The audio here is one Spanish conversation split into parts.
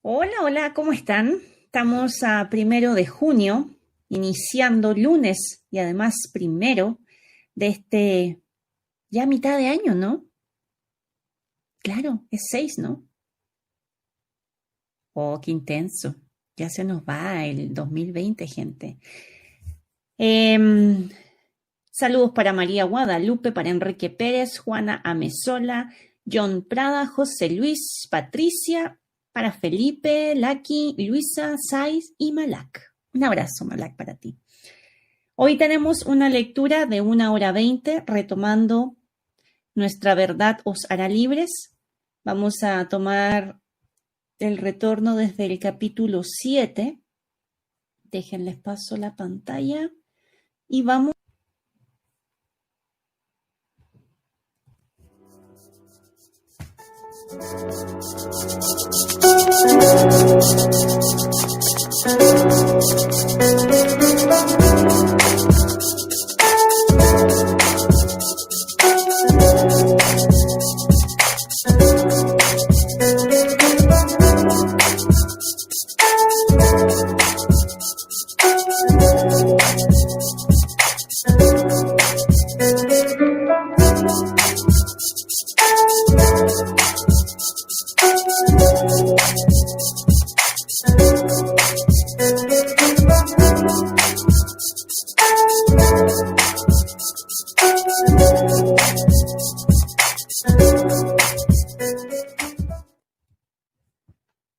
Hola, hola, ¿cómo están? Estamos a 1 de junio, iniciando lunes y además primero de ya mitad de año, ¿no? Claro, es 6, ¿no? Oh, qué intenso. Ya se nos va el 2020, gente. Em, Saludos para María Guadalupe, para Enrique Pérez, Juana Amezola, John Prada, José Luis, Patricia, para Felipe, Laki, Luisa, Saiz y Malak. Un abrazo, Malak, para ti. Hoy tenemos una lectura de 1 hora 20, retomando Nuestra verdad os hará libres. Vamos a tomar el retorno desde el capítulo 7. Déjenles paso la pantalla y vamos.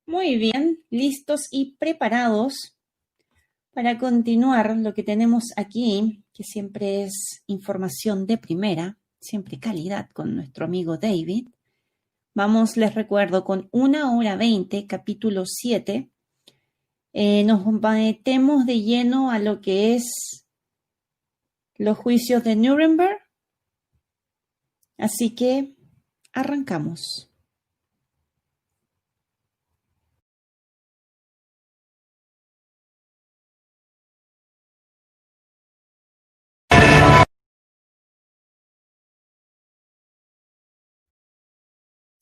Muy bien, listos y preparados para continuar lo que tenemos aquí, que siempre es información de primera, siempre calidad con nuestro amigo David. Vamos, les recuerdo, con 1 hora 20, capítulo 7. Nos metemos de lleno a lo que es los juicios de Nuremberg. Así que arrancamos.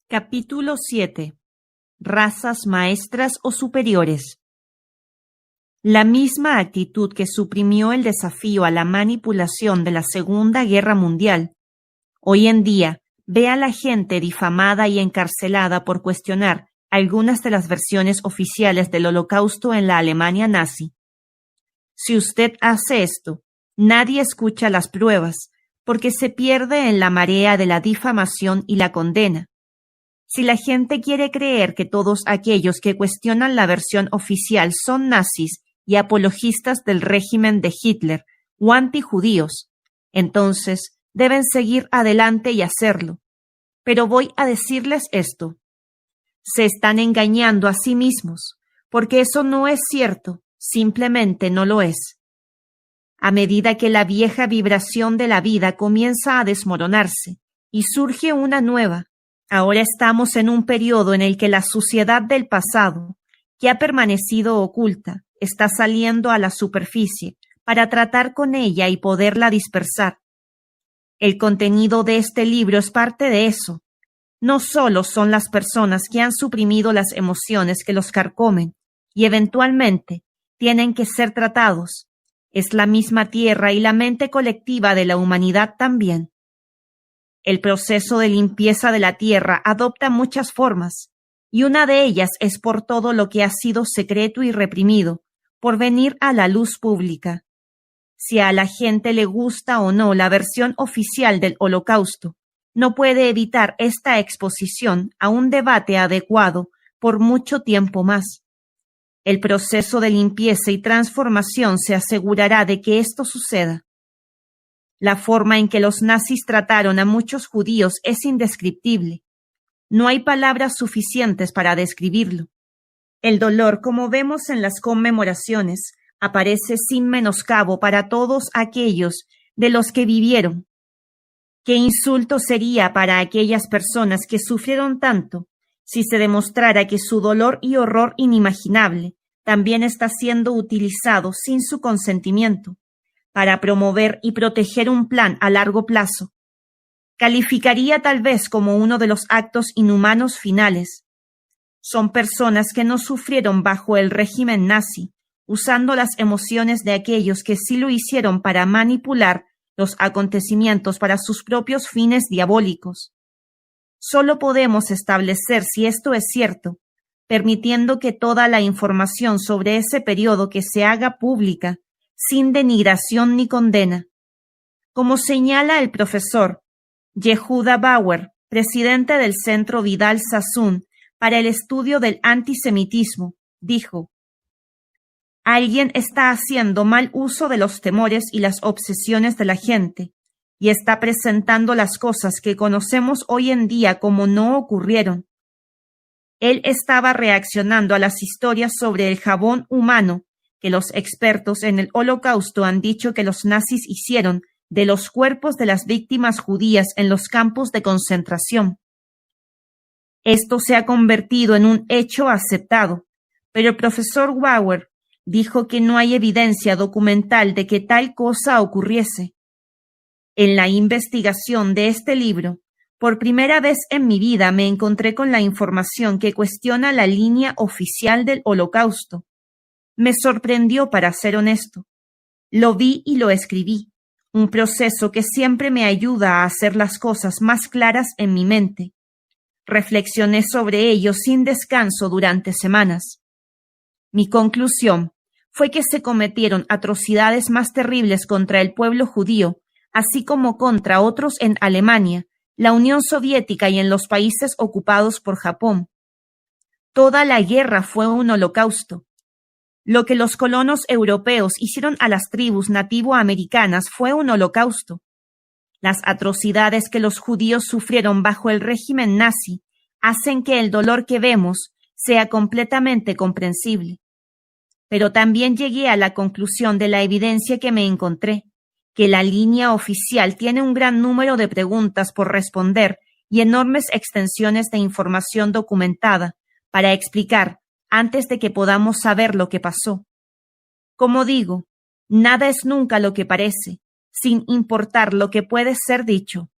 Capítulo 7. Razas maestras o superiores. La misma actitud que suprimió el desafío a la manipulación de la Segunda Guerra Mundial, hoy en día ve a la gente difamada y encarcelada por cuestionar algunas de las versiones oficiales del Holocausto en la Alemania nazi. Si usted hace esto, nadie escucha las pruebas, porque se pierde en la marea de la difamación y la condena. Si la gente quiere creer que todos aquellos que cuestionan la versión oficial son nazis y apologistas del régimen de Hitler o antijudíos, entonces deben seguir adelante y hacerlo. Pero voy a decirles esto. Se están engañando a sí mismos, porque eso no es cierto, simplemente no lo es. A medida que la vieja vibración de la vida comienza a desmoronarse y surge una nueva, ahora estamos en un periodo en el que la suciedad del pasado, que ha permanecido oculta, está saliendo a la superficie para tratar con ella y poderla dispersar. El contenido de este libro es parte de eso. No solo son las personas que han suprimido las emociones que los carcomen y eventualmente tienen que ser tratados, es la misma tierra y la mente colectiva de la humanidad también. El proceso de limpieza de la tierra adopta muchas formas, y una de ellas es por todo lo que ha sido secreto y reprimido, por venir a la luz pública. Si a la gente le gusta o no la versión oficial del Holocausto, no puede evitar esta exposición a un debate adecuado por mucho tiempo más. El proceso de limpieza y transformación se asegurará de que esto suceda. La forma en que los nazis trataron a muchos judíos es indescriptible. No hay palabras suficientes para describirlo. El dolor, como vemos en las conmemoraciones, aparece sin menoscabo para todos aquellos de los que vivieron. ¿Qué insulto sería para aquellas personas que sufrieron tanto si se demostrara que su dolor y horror inimaginable también está siendo utilizado sin su consentimiento para promover y proteger un plan a largo plazo? Calificaría tal vez como uno de los actos inhumanos finales. son personas que no sufrieron bajo el régimen nazi, usando las emociones de aquellos que sí lo hicieron para manipular los acontecimientos para sus propios fines diabólicos. Solo podemos establecer si esto es cierto, permitiendo que toda la información sobre ese periodo que se haga pública, sin denigración ni condena. Como señala el profesor Yehuda Bauer, presidente del Centro Vidal Sassoon para el estudio del antisemitismo, dijo: alguien está haciendo mal uso de los temores y las obsesiones de la gente, y está presentando las cosas que conocemos hoy en día como no ocurrieron. Él estaba reaccionando a las historias sobre el jabón humano que los expertos en el Holocausto han dicho que los nazis hicieron de los cuerpos de las víctimas judías en los campos de concentración. Esto se ha convertido en un hecho aceptado, pero el profesor Bauer dijo que no hay evidencia documental de que tal cosa ocurriese. En la investigación de este libro, por primera vez en mi vida me encontré con la información que cuestiona la línea oficial del Holocausto. Me sorprendió, para ser honesto. Lo vi y lo escribí, un proceso que siempre me ayuda a hacer las cosas más claras en mi mente. Reflexioné sobre ello sin descanso durante semanas. Mi conclusión fue que se cometieron atrocidades más terribles contra el pueblo judío, así como contra otros en Alemania, la Unión Soviética y en los países ocupados por Japón. Toda la guerra fue un holocausto. Lo que los colonos europeos hicieron a las tribus nativoamericanas fue un holocausto. Las atrocidades que los judíos sufrieron bajo el régimen nazi hacen que el dolor que vemos sea completamente comprensible. Pero también llegué a la conclusión de la evidencia que me encontré, que la línea oficial tiene un gran número de preguntas por responder y enormes extensiones de información documentada para explicar antes de que podamos saber lo que pasó. Como digo, nada es nunca lo que parece, sin importar lo que puede ser dicho.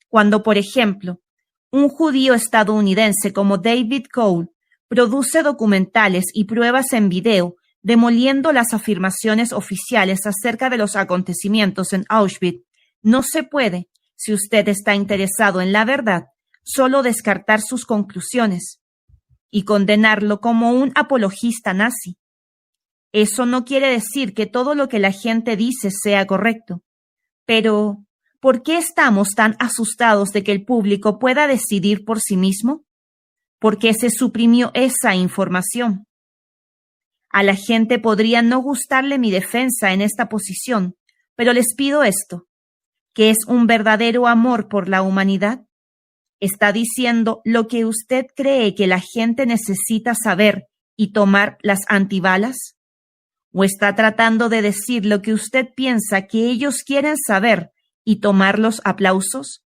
Cuando, por ejemplo, un judío estadounidense como David Cole produce documentales y pruebas en video demoliendo las afirmaciones oficiales acerca de los acontecimientos en Auschwitz, no se puede, si usted está interesado en la verdad, solo descartar sus conclusiones y condenarlo como un apologista nazi. Eso no quiere decir que todo lo que la gente dice sea correcto. Pero, ¿por qué estamos tan asustados de que el público pueda decidir por sí mismo? ¿Por qué se suprimió esa información? A la gente podría no gustarle mi defensa en esta posición, pero les pido esto, ¿qué es un verdadero amor por la humanidad? ¿Está diciendo lo que usted cree que la gente necesita saber y tomar las antibalas? ¿O está tratando de decir lo que usted piensa que ellos quieren saber y tomar los aplausos?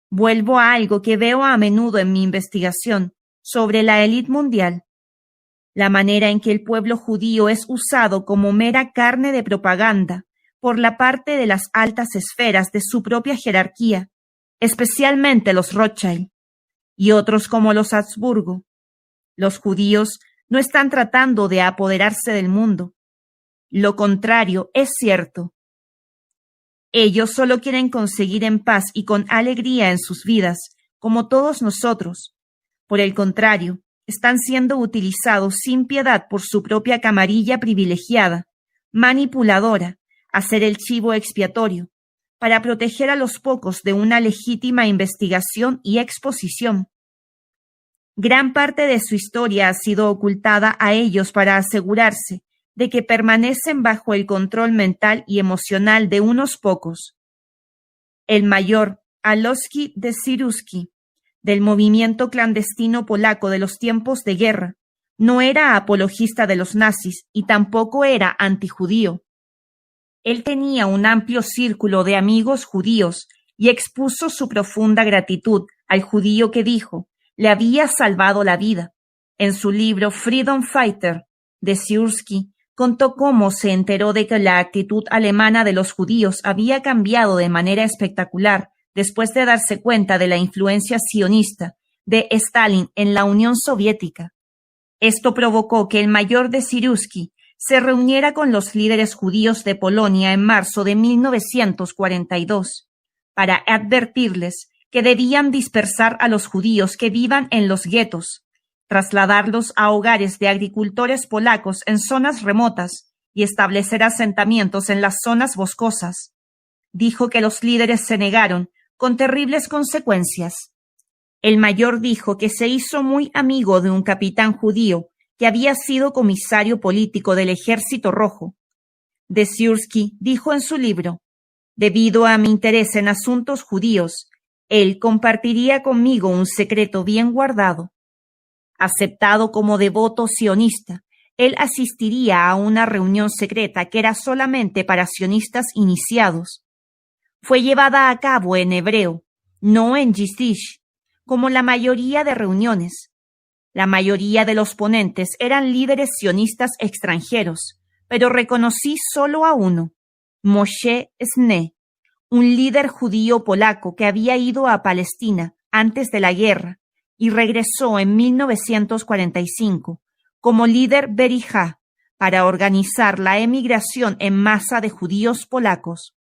Vuelvo a algo que veo a menudo en mi investigación sobre la élite mundial. La manera en que el pueblo judío es usado como mera carne de propaganda por la parte de las altas esferas de su propia jerarquía, especialmente los Rothschild y otros como los Habsburgo. Los judíos no están tratando de apoderarse del mundo. Lo contrario es cierto. Ellos solo quieren conseguir en paz y con alegría en sus vidas, como todos nosotros. Por el contrario, están siendo utilizados sin piedad por su propia camarilla privilegiada, manipuladora, a ser el chivo expiatorio, para proteger a los pocos de una legítima investigación y exposición. Gran parte de su historia ha sido ocultada a ellos para asegurarse de que permanecen bajo el control mental y emocional de unos pocos. El mayor Aloski de Siruski, del movimiento clandestino polaco de los tiempos de guerra, no era apologista de los nazis y tampoco era antijudío. Él tenía un amplio círculo de amigos judíos y expuso su profunda gratitud al judío que dijo le había salvado la vida. En su libro Freedom Fighter, de Siursky contó cómo se enteró de que la actitud alemana de los judíos había cambiado de manera espectacular después de darse cuenta de la influencia sionista de Stalin en la Unión Soviética. Esto provocó que el mayor de Sirusky se reuniera con los líderes judíos de Polonia en marzo de 1942 para advertirles que debían dispersar a los judíos que vivan en los guetos, trasladarlos a hogares de agricultores polacos en zonas remotas y establecer asentamientos en las zonas boscosas. Dijo que los líderes se negaron, con terribles consecuencias. El mayor dijo que se hizo muy amigo de un capitán judío que había sido comisario político del Ejército Rojo. Desiursky dijo en su libro: «Debido a mi interés en asuntos judíos, él compartiría conmigo un secreto bien guardado». Aceptado como devoto sionista, él asistiría a una reunión secreta que era solamente para sionistas iniciados. Fue llevada a cabo en hebreo, no en yiddish, como la mayoría de reuniones. La mayoría de los ponentes eran líderes sionistas extranjeros, pero reconocí solo a uno, Moshe Sne, un líder judío polaco que había ido a Palestina antes de la guerra y regresó en 1945 como líder Berijá para organizar la emigración en masa de judíos polacos.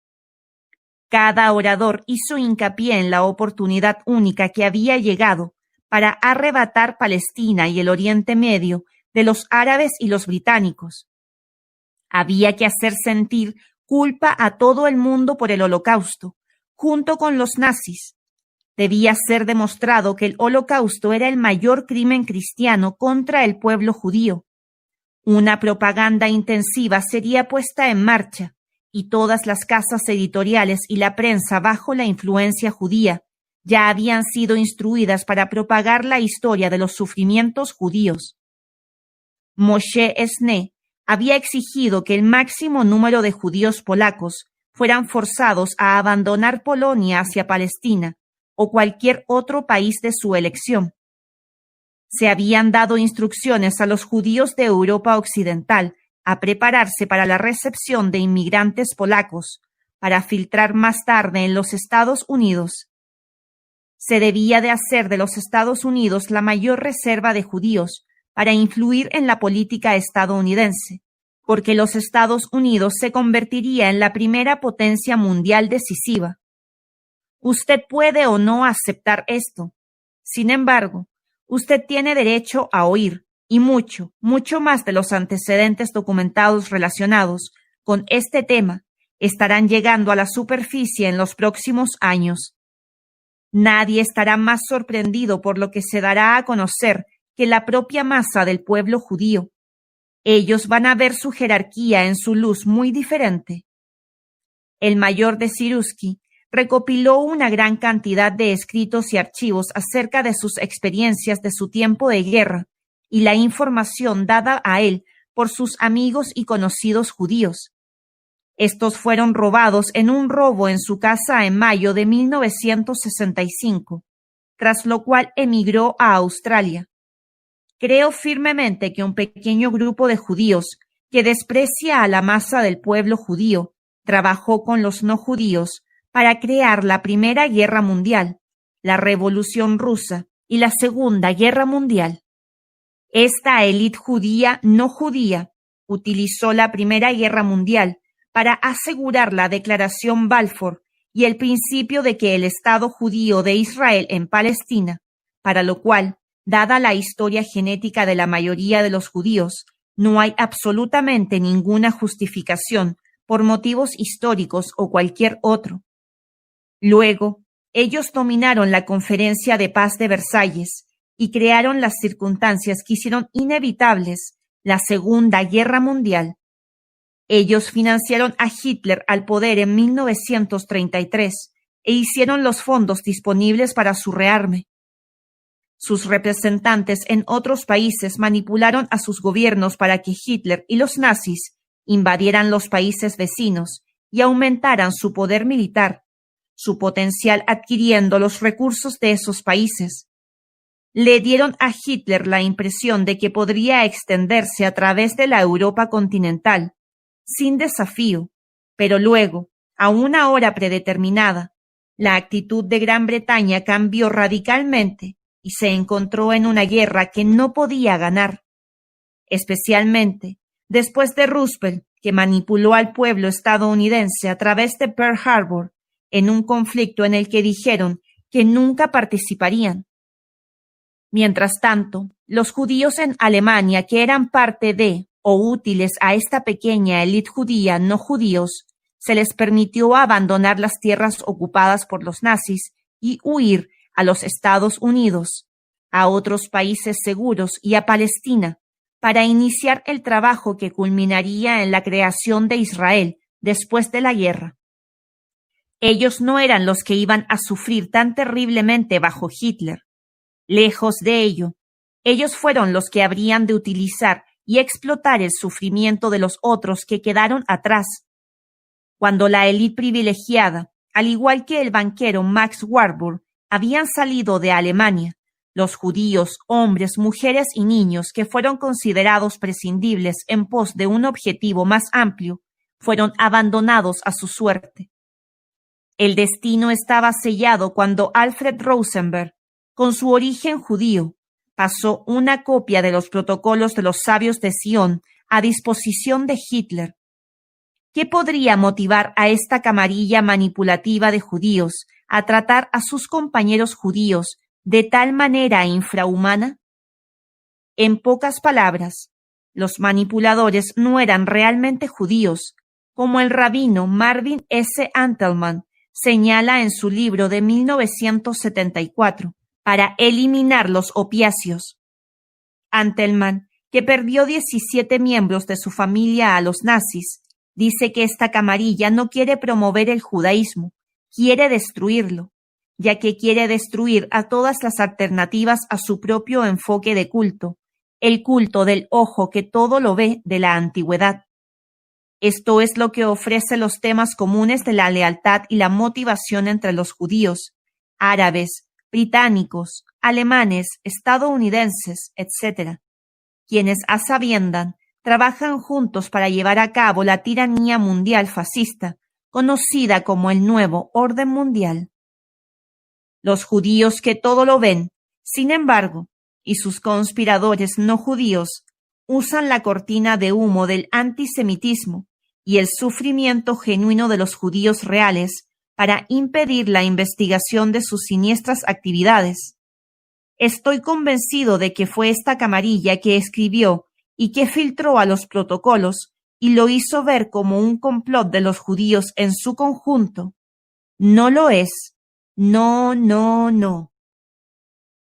Cada orador hizo hincapié en la oportunidad única que había llegado para arrebatar Palestina y el Oriente Medio de los árabes y los británicos. Había que hacer sentir culpa a todo el mundo por el Holocausto, junto con los nazis. Debía ser demostrado que el Holocausto era el mayor crimen cristiano contra el pueblo judío. Una propaganda intensiva sería puesta en marcha, y todas las casas editoriales y la prensa bajo la influencia judía ya habían sido instruidas para propagar la historia de los sufrimientos judíos. Moshe Sne había exigido que el máximo número de judíos polacos fueran forzados a abandonar Polonia hacia Palestina o cualquier otro país de su elección. Se habían dado instrucciones a los judíos de Europa Occidental a prepararse para la recepción de inmigrantes polacos, para filtrar más tarde en los Estados Unidos. Se debía de hacer de los Estados Unidos la mayor reserva de judíos para influir en la política estadounidense, porque los Estados Unidos se convertiría en la primera potencia mundial decisiva. Usted puede o no aceptar esto. Sin embargo, usted tiene derecho a oír, y mucho, mucho más de los antecedentes documentados relacionados con este tema estarán llegando a la superficie en los próximos años. Nadie estará más sorprendido por lo que se dará a conocer que la propia masa del pueblo judío. Ellos van a ver su jerarquía en su luz muy diferente. El mayor de Sirusky recopiló una gran cantidad de escritos y archivos acerca de sus experiencias de su tiempo de guerra y la información dada a él por sus amigos y conocidos judíos. Estos fueron robados en un robo en su casa en mayo de 1965, tras lo cual emigró a Australia. Creo firmemente que un pequeño grupo de judíos que desprecia a la masa del pueblo judío trabajó con los no judíos para crear la Primera Guerra Mundial, la Revolución Rusa y la Segunda Guerra Mundial. Esta élite judía no judía utilizó la Primera Guerra Mundial para asegurar la Declaración Balfour y el principio de que el Estado judío de Israel en Palestina, para lo cual, dada la historia genética de la mayoría de los judíos, no hay absolutamente ninguna justificación por motivos históricos o cualquier otro. Luego, ellos dominaron la Conferencia de Paz de Versalles y crearon las circunstancias que hicieron inevitables la Segunda Guerra Mundial. Ellos financiaron a Hitler al poder en 1933 e hicieron los fondos disponibles para su rearme. Sus representantes en otros países manipularon a sus gobiernos para que Hitler y los nazis invadieran los países vecinos y aumentaran su poder militar, su potencial adquiriendo los recursos de esos países. Le dieron a Hitler la impresión de que podría extenderse a través de la Europa continental, sin desafío, pero luego, a una hora predeterminada, la actitud de Gran Bretaña cambió radicalmente y se encontró en una guerra que no podía ganar, especialmente después de Roosevelt, que manipuló al pueblo estadounidense a través de Pearl Harbor en un conflicto en el que dijeron que nunca participarían. Mientras tanto, los judíos en Alemania, que eran parte de o útiles a esta pequeña élite judía no judíos, se les permitió abandonar las tierras ocupadas por los nazis y huir a los Estados Unidos, a otros países seguros y a Palestina, para iniciar el trabajo que culminaría en la creación de Israel después de la guerra. Ellos no eran los que iban a sufrir tan terriblemente bajo Hitler. Lejos de ello, ellos fueron los que habrían de utilizar y explotar el sufrimiento de los otros que quedaron atrás. Cuando la élite privilegiada, al igual que el banquero Max Warburg, habían salido de Alemania, los judíos, hombres, mujeres y niños que fueron considerados prescindibles en pos de un objetivo más amplio, fueron abandonados a su suerte. El destino estaba sellado cuando Alfred Rosenberg, con su origen judío, pasó una copia de los protocolos de los sabios de Sion a disposición de Hitler. ¿Qué podría motivar a esta camarilla manipulativa de judíos a tratar a sus compañeros judíos de tal manera infrahumana? En pocas palabras, los manipuladores no eran realmente judíos, como el rabino Marvin S. Antelman señala en su libro de 1974, para eliminar los opiáceos. Antelman, que perdió 17 miembros de su familia a los nazis, dice que esta camarilla no quiere promover el judaísmo, quiere destruirlo, ya que quiere destruir a todas las alternativas a su propio enfoque de culto, el culto del ojo que todo lo ve de la antigüedad. Esto es lo que ofrece los temas comunes de la lealtad y la motivación entre los judíos, árabes, británicos, alemanes, estadounidenses, etc., quienes a sabiendas trabajan juntos para llevar a cabo la tiranía mundial fascista, conocida como el nuevo orden mundial. Los judíos que todo lo ven, sin embargo, y sus conspiradores no judíos, usan la cortina de humo del antisemitismo y el sufrimiento genuino de los judíos reales para impedir la investigación de sus siniestras actividades. Estoy convencido de que fue esta camarilla que escribió y que filtró a los protocolos y lo hizo ver como un complot de los judíos en su conjunto. No lo es. No, no, no.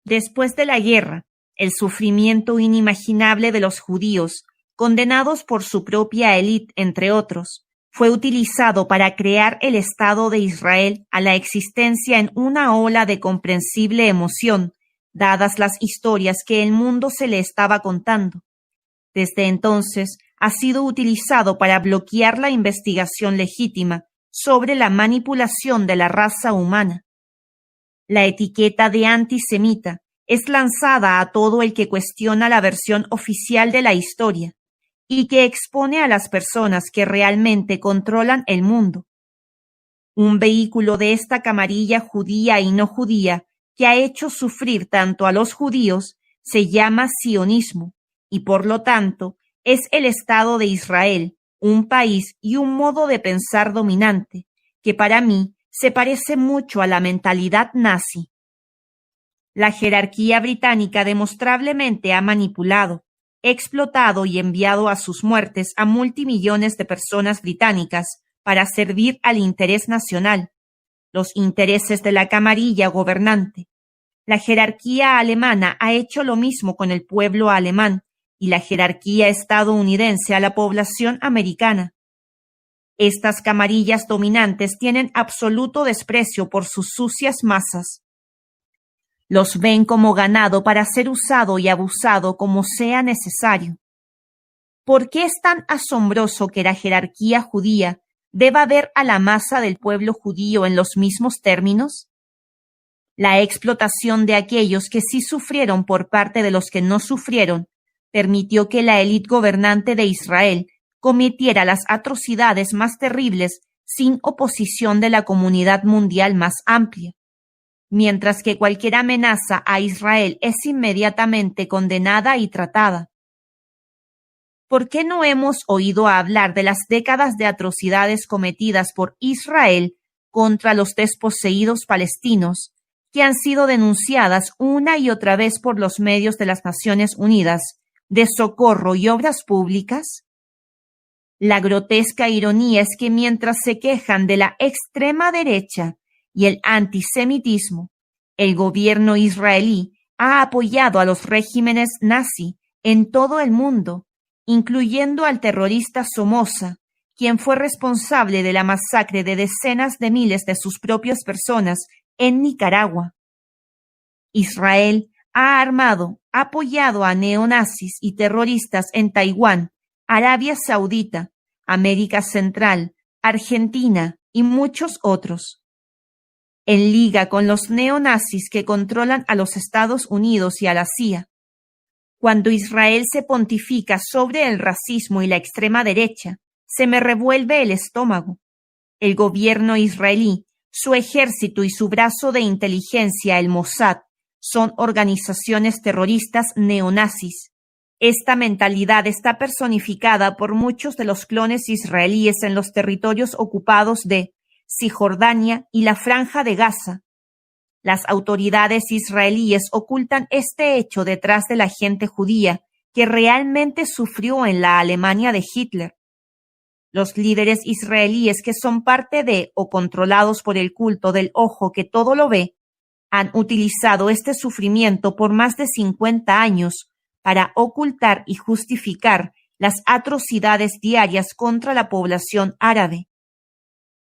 Después de la guerra, el sufrimiento inimaginable de los judíos, condenados por su propia élite, entre otros, fue utilizado para crear el Estado de Israel a la existencia en una ola de comprensible emoción, dadas las historias que el mundo se le estaba contando. Desde entonces, ha sido utilizado para bloquear la investigación legítima sobre la manipulación de la raza humana. La etiqueta de antisemita es lanzada a todo el que cuestiona la versión oficial de la historia y que expone a las personas que realmente controlan el mundo. Un vehículo de esta camarilla judía y no judía que ha hecho sufrir tanto a los judíos se llama sionismo y por lo tanto es el Estado de Israel, un país y un modo de pensar dominante que para mí se parece mucho a la mentalidad nazi. La jerarquía británica demostrablemente ha manipulado, explotado y enviado a sus muertes a multimillones de personas británicas para servir al interés nacional, los intereses de la camarilla gobernante. La jerarquía alemana ha hecho lo mismo con el pueblo alemán y la jerarquía estadounidense a la población americana. Estas camarillas dominantes tienen absoluto desprecio por sus sucias masas. Los ven como ganado para ser usado y abusado como sea necesario. ¿Por qué es tan asombroso que la jerarquía judía deba ver a la masa del pueblo judío en los mismos términos? La explotación de aquellos que sí sufrieron por parte de los que no sufrieron permitió que la élite gobernante de Israel cometiera las atrocidades más terribles sin oposición de la comunidad mundial más amplia. mientras que cualquier amenaza a Israel es inmediatamente condenada y tratada. ¿Por qué no hemos oído hablar de las décadas de atrocidades cometidas por Israel contra los desposeídos palestinos, que han sido denunciadas una y otra vez por los medios de las Naciones Unidas, de socorro y obras públicas? La grotesca ironía es que mientras se quejan de la extrema derecha y el antisemitismo, el gobierno israelí ha apoyado a los regímenes nazi en todo el mundo, incluyendo al terrorista Somoza, quien fue responsable de la masacre de decenas de miles de sus propias personas en Nicaragua. Israel ha apoyado a neonazis y terroristas en Taiwán, Arabia Saudita, América Central, Argentina y muchos otros. En liga con los neonazis que controlan a los Estados Unidos y a la CIA. Cuando Israel se pontifica sobre el racismo y la extrema derecha, se me revuelve el estómago. El gobierno israelí, su ejército y su brazo de inteligencia, el Mossad, son organizaciones terroristas neonazis. Esta mentalidad está personificada por muchos de los clones israelíes en los territorios ocupados de Cisjordania y la Franja de Gaza. Las autoridades israelíes ocultan este hecho detrás de la gente judía que realmente sufrió en la Alemania de Hitler. Los líderes israelíes que son parte de o controlados por el culto del ojo que todo lo ve, han utilizado este sufrimiento por más de 50 años para ocultar y justificar las atrocidades diarias contra la población árabe.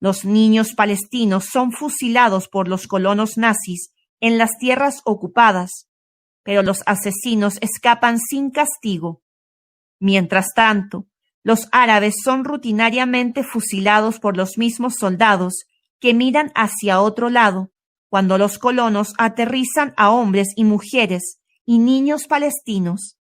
Los niños palestinos son fusilados por los colonos nazis en las tierras ocupadas, pero los asesinos escapan sin castigo. Mientras tanto, los árabes son rutinariamente fusilados por los mismos soldados que miran hacia otro lado cuando los colonos aterrizan a hombres y mujeres y niños palestinos.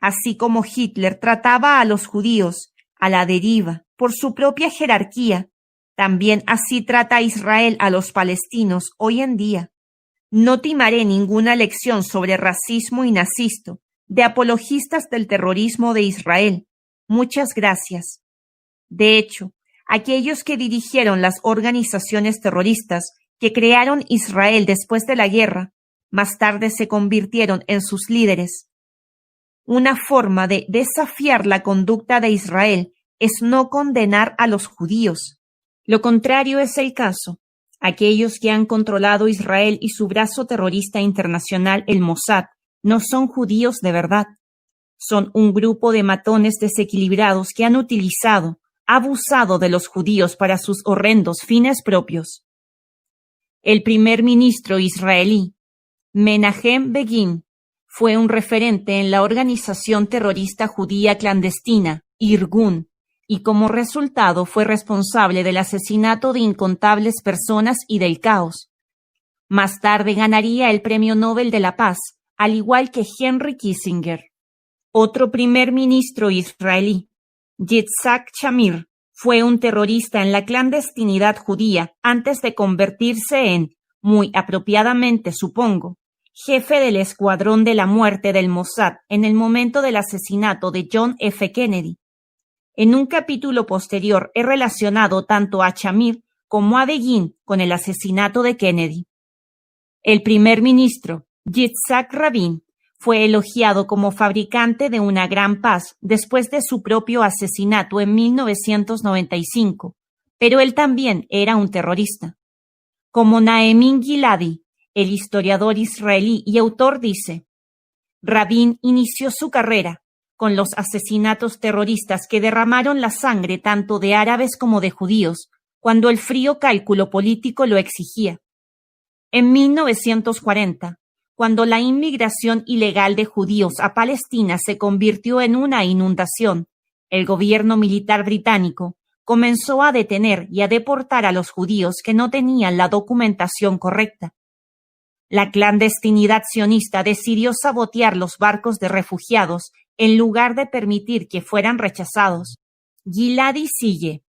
Así como Hitler trataba a los judíos a la deriva por su propia jerarquía, también así trata Israel a los palestinos hoy en día. No timaré ninguna lección sobre racismo y nazismo de apologistas del terrorismo de Israel. Muchas gracias. De hecho, aquellos que dirigieron las organizaciones terroristas que crearon Israel después de la guerra, más tarde se convirtieron en sus líderes. Una forma de desafiar la conducta de Israel es no condenar a los judíos. Lo contrario es el caso. Aquellos que han controlado Israel y su brazo terrorista internacional, el Mossad, no son judíos de verdad. Son un grupo de matones desequilibrados que han abusado de los judíos para sus horrendos fines propios. El primer ministro israelí, Menachem Begin, fue un referente en la organización terrorista judía clandestina, Irgun, y como resultado fue responsable del asesinato de incontables personas y del caos. Más tarde ganaría el Premio Nobel de la Paz, al igual que Henry Kissinger. Otro primer ministro israelí, Yitzhak Shamir, fue un terrorista en la clandestinidad judía antes de convertirse en, muy apropiadamente supongo, jefe del Escuadrón de la Muerte del Mossad en el momento del asesinato de John F. Kennedy. En un capítulo posterior he relacionado tanto a Shamir como a Begin con el asesinato de Kennedy. El primer ministro, Yitzhak Rabin, fue elogiado como fabricante de una gran paz después de su propio asesinato en 1995, pero él también era un terrorista. Como Naemin Giladi, el historiador israelí y autor dice, Rabin inició su carrera con los asesinatos terroristas que derramaron la sangre tanto de árabes como de judíos, cuando el frío cálculo político lo exigía. En 1940, cuando la inmigración ilegal de judíos a Palestina se convirtió en una inundación, el gobierno militar británico comenzó a detener y a deportar a los judíos que no tenían la documentación correcta. La clandestinidad sionista decidió sabotear los barcos de refugiados en lugar de permitir que fueran rechazados. Giladi sigue.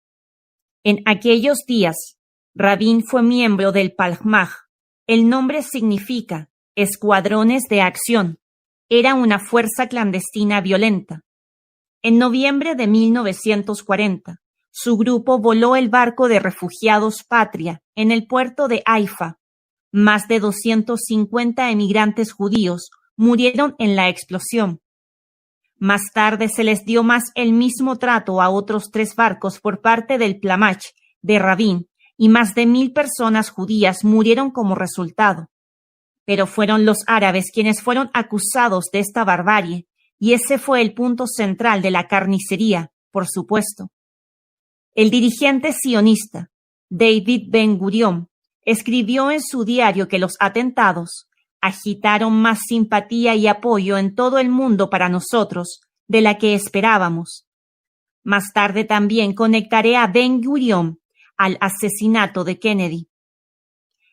En aquellos días, Rabin fue miembro del Palmaj, El nombre significa Escuadrones de Acción. Era una fuerza clandestina violenta. En noviembre de 1940, su grupo voló el barco de refugiados Patria en el puerto de Haifa. Más de 250 emigrantes judíos murieron en la explosión. Más tarde se les dio el mismo trato a otros 3 barcos por parte del Plamach de Rabin, y más de 1,000 personas judías murieron como resultado. Pero fueron los árabes quienes fueron acusados de esta barbarie, y ese fue el punto central de la carnicería, por supuesto. El dirigente sionista, David Ben-Gurion, escribió en su diario que los atentados agitaron más simpatía y apoyo en todo el mundo para nosotros de la que esperábamos. Más tarde también conectaré a Ben-Gurion al asesinato de Kennedy.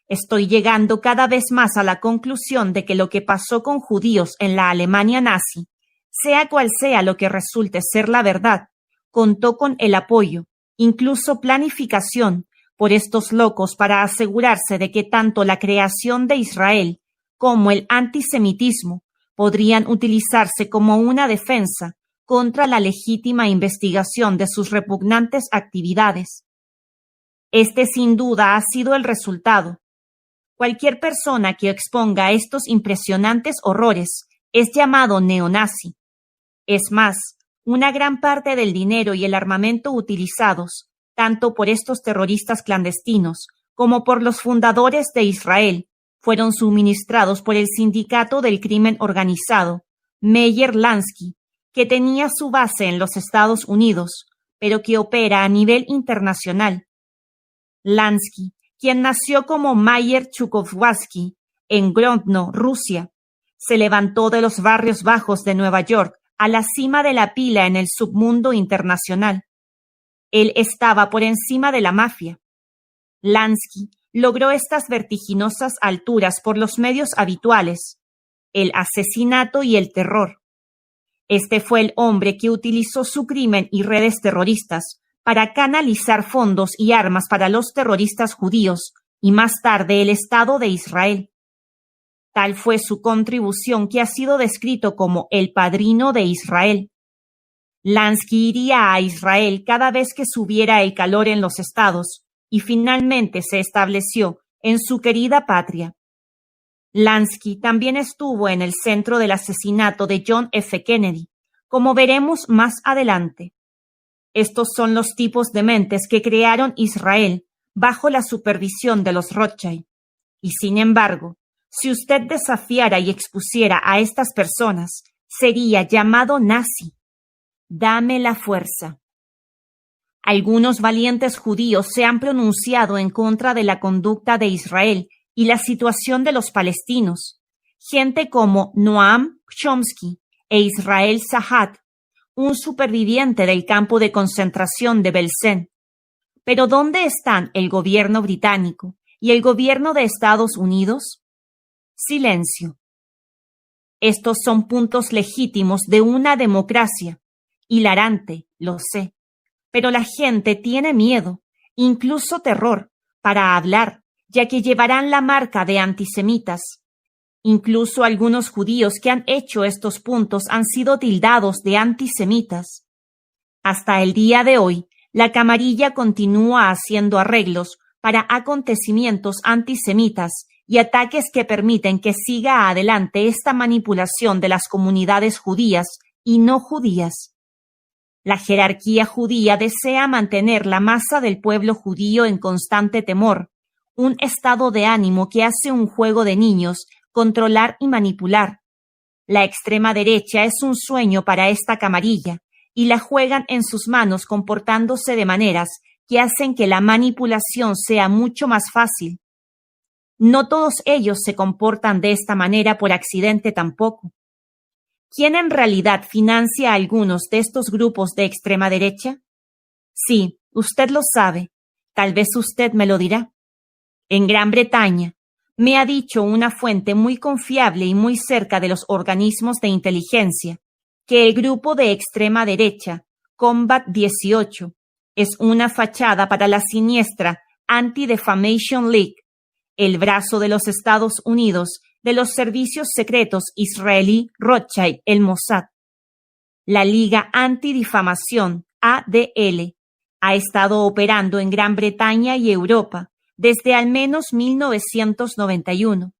Estoy llegando cada vez más a la conclusión de que lo que pasó con judíos en la Alemania nazi, sea cual sea lo que resulte ser la verdad, contó con el apoyo, incluso planificación, por estos locos para asegurarse de que tanto la creación de Israel como el antisemitismo podrían utilizarse como una defensa contra la legítima investigación de sus repugnantes actividades. Este sin duda ha sido el resultado. Cualquier persona que exponga estos impresionantes horrores es llamado neonazi. Es más, una gran parte del dinero y el armamento utilizados, tanto por estos terroristas clandestinos como por los fundadores de Israel, fueron suministrados por el Sindicato del Crimen Organizado, Meyer Lansky, que tenía su base en los Estados Unidos, pero que opera a nivel internacional. Lansky, quien nació como Mayer Chukovsky en Grodno, Rusia, se levantó de los barrios bajos de Nueva York a la cima de la pila en el submundo internacional. Él estaba por encima de la mafia. Lansky logró estas vertiginosas alturas por los medios habituales, el asesinato y el terror. Este fue el hombre que utilizó su crimen y redes terroristas para canalizar fondos y armas para los terroristas judíos y más tarde el Estado de Israel. Tal fue su contribución que ha sido descrito como el padrino de Israel. Lansky iría a Israel cada vez que subiera el calor en los estados y finalmente se estableció en su querida patria. Lansky también estuvo en el centro del asesinato de John F. Kennedy, como veremos más adelante. Estos son los tipos de mentes que crearon Israel bajo la supervisión de los Rothschild. Y sin embargo, si usted desafiara y expusiera a estas personas, sería llamado nazi. Dame la fuerza. Algunos valientes judíos se han pronunciado en contra de la conducta de Israel y la situación de los palestinos. Gente como Noam Chomsky e Israel Sahat, un superviviente del campo de concentración de Belsen. Pero ¿dónde están el gobierno británico y el gobierno de Estados Unidos? Silencio. Estos son puntos legítimos de una democracia. Hilarante, lo sé. Pero la gente tiene miedo, incluso terror, para hablar, ya que llevarán la marca de antisemitas. Incluso algunos judíos que han hecho estos puntos han sido tildados de antisemitas. Hasta el día de hoy, la camarilla continúa haciendo arreglos para acontecimientos antisemitas y ataques que permiten que siga adelante esta manipulación de las comunidades judías y no judías. La jerarquía judía desea mantener la masa del pueblo judío en constante temor, un estado de ánimo que hace un juego de niños, controlar y manipular. La extrema derecha es un sueño para esta camarilla, y la juegan en sus manos comportándose de maneras que hacen que la manipulación sea mucho más fácil. No todos ellos se comportan de esta manera por accidente tampoco. ¿Quién en realidad financia a algunos de estos grupos de extrema derecha? Sí, usted lo sabe. Tal vez usted me lo dirá. En Gran Bretaña, me ha dicho una fuente muy confiable y muy cerca de los organismos de inteligencia, que el grupo de extrema derecha, Combat 18, es una fachada para la siniestra Anti-Defamation League, el brazo de los Estados Unidos de los servicios secretos israelí Rothschild, el Mossad. La Liga Antidifamación, ADL, ha estado operando en Gran Bretaña y Europa desde al menos 1991,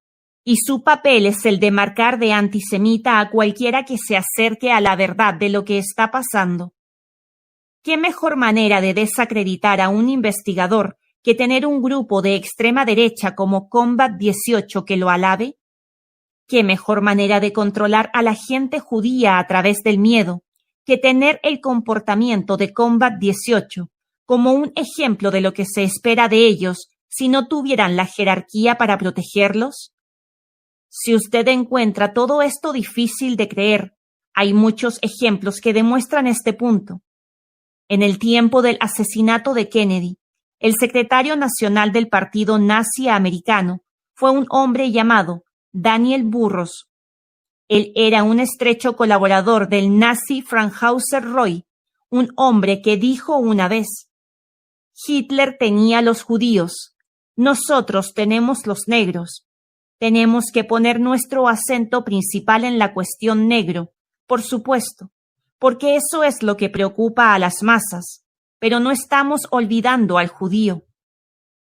y su papel es el de marcar de antisemita a cualquiera que se acerque a la verdad de lo que está pasando. ¿Qué mejor manera de desacreditar a un investigador que tener un grupo de extrema derecha como Combat 18 que lo alabe? ¿Qué mejor manera de controlar a la gente judía a través del miedo que tener el comportamiento de Combat 18 como un ejemplo de lo que se espera de ellos si no tuvieran la jerarquía para protegerlos? Si usted encuentra todo esto difícil de creer, hay muchos ejemplos que demuestran este punto. En el tiempo del asesinato de Kennedy, el secretario nacional del Partido Nazi Americano fue un hombre llamado Daniel Burros. Él era un estrecho colaborador del nazi Frankhauser Roy, un hombre que dijo una vez: Hitler tenía los judíos, nosotros tenemos los negros. Tenemos que poner nuestro acento principal en la cuestión negro, por supuesto, porque eso es lo que preocupa a las masas, pero no estamos olvidando al judío.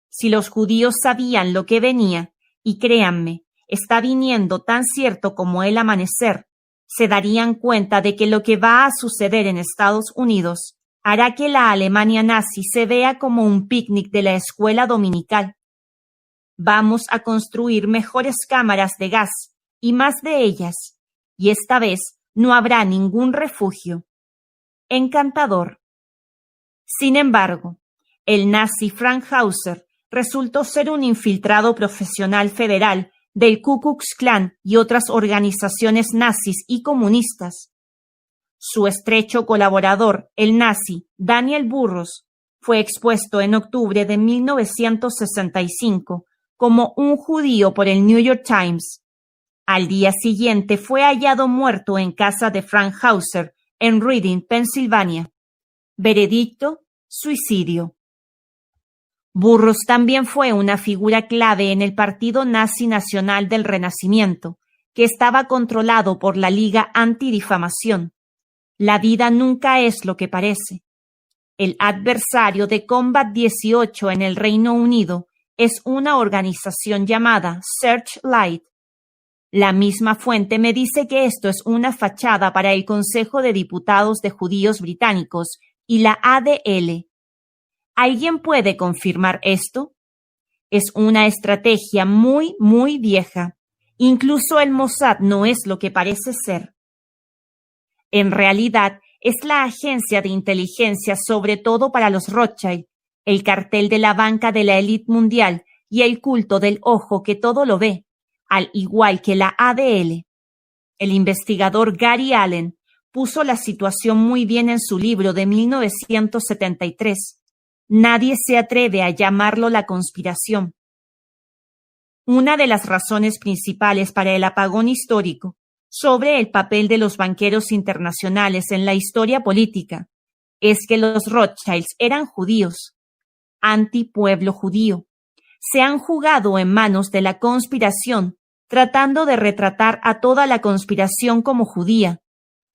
Si los judíos sabían lo que venía, y créanme, está viniendo tan cierto como el amanecer, se darían cuenta de que lo que va a suceder en Estados Unidos hará que la Alemania nazi se vea como un picnic de la escuela dominical. Vamos a construir mejores cámaras de gas y más de ellas, y esta vez no habrá ningún refugio. Encantador. Sin embargo, el nazi Frankhauser resultó ser un infiltrado profesional federal del Ku Klux Klan y otras organizaciones nazis y comunistas. Su estrecho colaborador, el nazi Daniel Burros, fue expuesto en octubre de 1965 como un judío por el New York Times. Al día siguiente fue hallado muerto en casa de Frankhauser en Reading, Pensilvania. Veredicto: suicidio. Burros también fue una figura clave en el Partido Nazi Nacional del Renacimiento, que estaba controlado por la Liga Antidifamación. La vida nunca es lo que parece. El adversario de Combat 18 en el Reino Unido es una organización llamada Searchlight. La misma fuente me dice que esto es una fachada para el Consejo de Diputados de Judíos Británicos y la ADL. ¿Alguien puede confirmar esto? Es una estrategia muy, muy vieja. Incluso el Mossad no es lo que parece ser. En realidad, es la agencia de inteligencia sobre todo para los Rothschild, el cartel de la banca de la élite mundial y el culto del ojo que todo lo ve, al igual que la ADL. El investigador Gary Allen puso la situación muy bien en su libro de 1973. Nadie se atreve a llamarlo la conspiración. Una de las razones principales para el apagón histórico sobre el papel de los banqueros internacionales en la historia política es que los Rothschilds eran judíos, antipueblo judío. Se han jugado en manos de la conspiración, tratando de retratar a toda la conspiración como judía.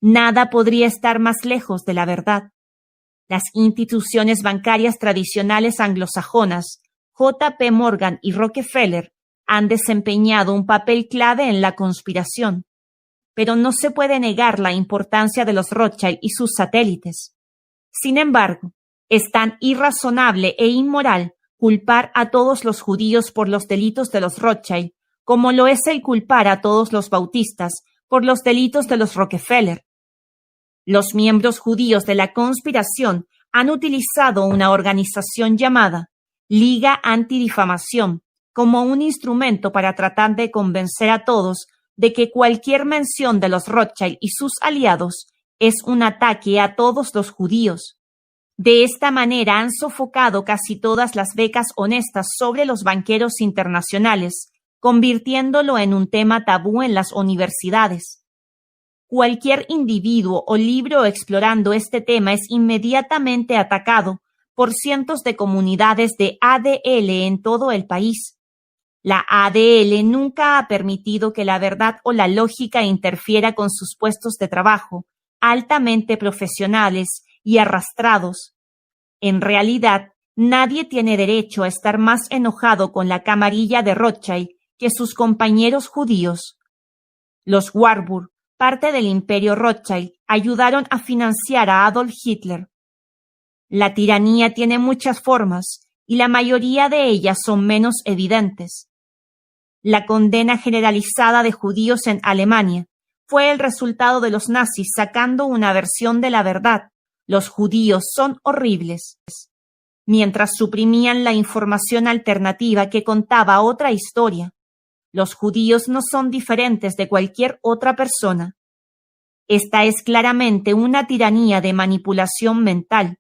Nada podría estar más lejos de la verdad. Las instituciones bancarias tradicionales anglosajonas, J.P. Morgan y Rockefeller, han desempeñado un papel clave en la conspiración. Pero no se puede negar la importancia de los Rothschild y sus satélites. Sin embargo, es tan irrazonable e inmoral culpar a todos los judíos por los delitos de los Rothschild como lo es el culpar a todos los bautistas por los delitos de los Rockefeller. Los miembros judíos de la conspiración han utilizado una organización llamada Liga Antidifamación como un instrumento para tratar de convencer a todos de que cualquier mención de los Rothschild y sus aliados es un ataque a todos los judíos. De esta manera han sofocado casi todas las becas honestas sobre los banqueros internacionales, convirtiéndolo en un tema tabú en las universidades. Cualquier individuo o libro explorando este tema es inmediatamente atacado por cientos de comunidades de ADL en todo el país. La ADL nunca ha permitido que la verdad o la lógica interfiera con sus puestos de trabajo, altamente profesionales y arrastrados. En realidad, nadie tiene derecho a estar más enojado con la camarilla de Rothschild que sus compañeros judíos. Los Warburg, parte del imperio Rothschild, ayudaron a financiar a Adolf Hitler. La tiranía tiene muchas formas y la mayoría de ellas son menos evidentes. La condena generalizada de judíos en Alemania fue el resultado de los nazis sacando una versión de la verdad. Los judíos son horribles, mientras suprimían la información alternativa que contaba otra historia. Los judíos no son diferentes de cualquier otra persona. Esta es claramente una tiranía de manipulación mental,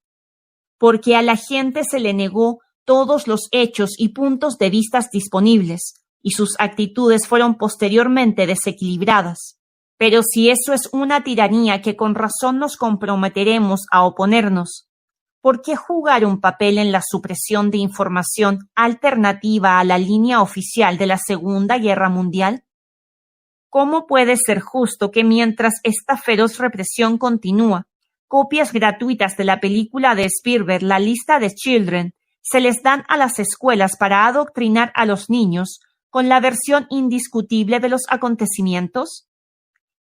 porque a la gente se le negó todos los hechos y puntos de vista disponibles, y sus actitudes fueron posteriormente desequilibradas. Pero si eso es una tiranía que con razón nos comprometeremos a oponernos, ¿por qué jugar un papel en la supresión de información alternativa a la línea oficial de la Segunda Guerra Mundial? ¿Cómo puede ser justo que mientras esta feroz represión continúa, copias gratuitas de la película de Spielberg, La lista de Children, se les dan a las escuelas para adoctrinar a los niños con la versión indiscutible de los acontecimientos?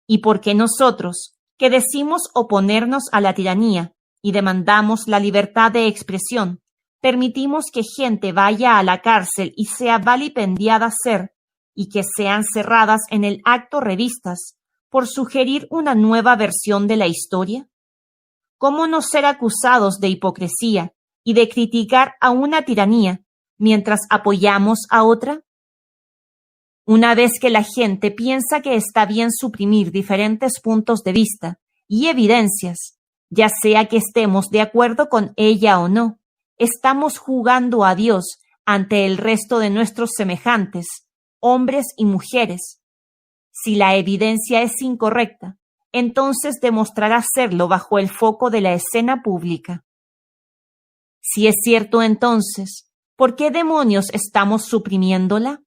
¿Y por qué nosotros, que decimos oponernos a la tiranía y demandamos la libertad de expresión, permitimos que gente vaya a la cárcel y sea vilipendiada y que sean cerradas en el acto revistas por sugerir una nueva versión de la historia? ¿Cómo no ser acusados de hipocresía y de criticar a una tiranía mientras apoyamos a otra? Una vez que la gente piensa que está bien suprimir diferentes puntos de vista y evidencias, ya sea que estemos de acuerdo con ella o no, estamos jugando a Dios ante el resto de nuestros semejantes, hombres y mujeres. Si la evidencia es incorrecta, entonces demostrará serlo bajo el foco de la escena pública. Si es cierto entonces, ¿por qué demonios estamos suprimiéndola?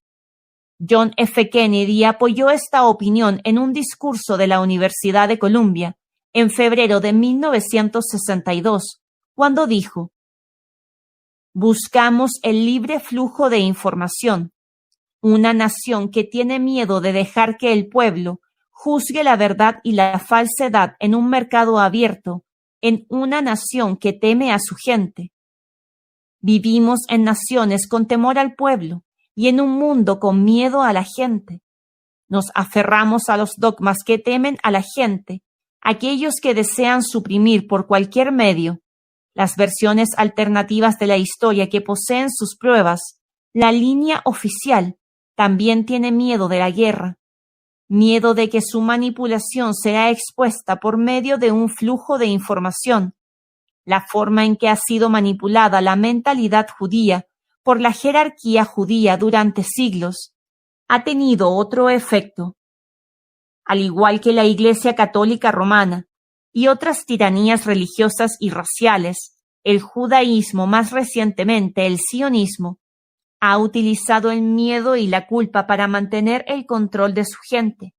John F. Kennedy apoyó esta opinión en un discurso de la Universidad de Columbia en febrero de 1962, cuando dijo: "Buscamos el libre flujo de información. Una nación que tiene miedo de dejar que el pueblo juzgue la verdad y la falsedad en un mercado abierto, en una nación que teme a su gente. Vivimos en naciones con temor al pueblo y en un mundo con miedo a la gente. Nos aferramos a los dogmas que temen a la gente, aquellos que desean suprimir por cualquier medio las versiones alternativas de la historia que poseen sus pruebas. La línea oficial también tiene miedo de la guerra, miedo de que su manipulación será expuesta por medio de un flujo de información. La forma en que ha sido manipulada la mentalidad judía por la jerarquía judía durante siglos ha tenido otro efecto. Al igual que la Iglesia Católica Romana y otras tiranías religiosas y raciales, el judaísmo, más recientemente el sionismo, ha utilizado el miedo y la culpa para mantener el control de su gente.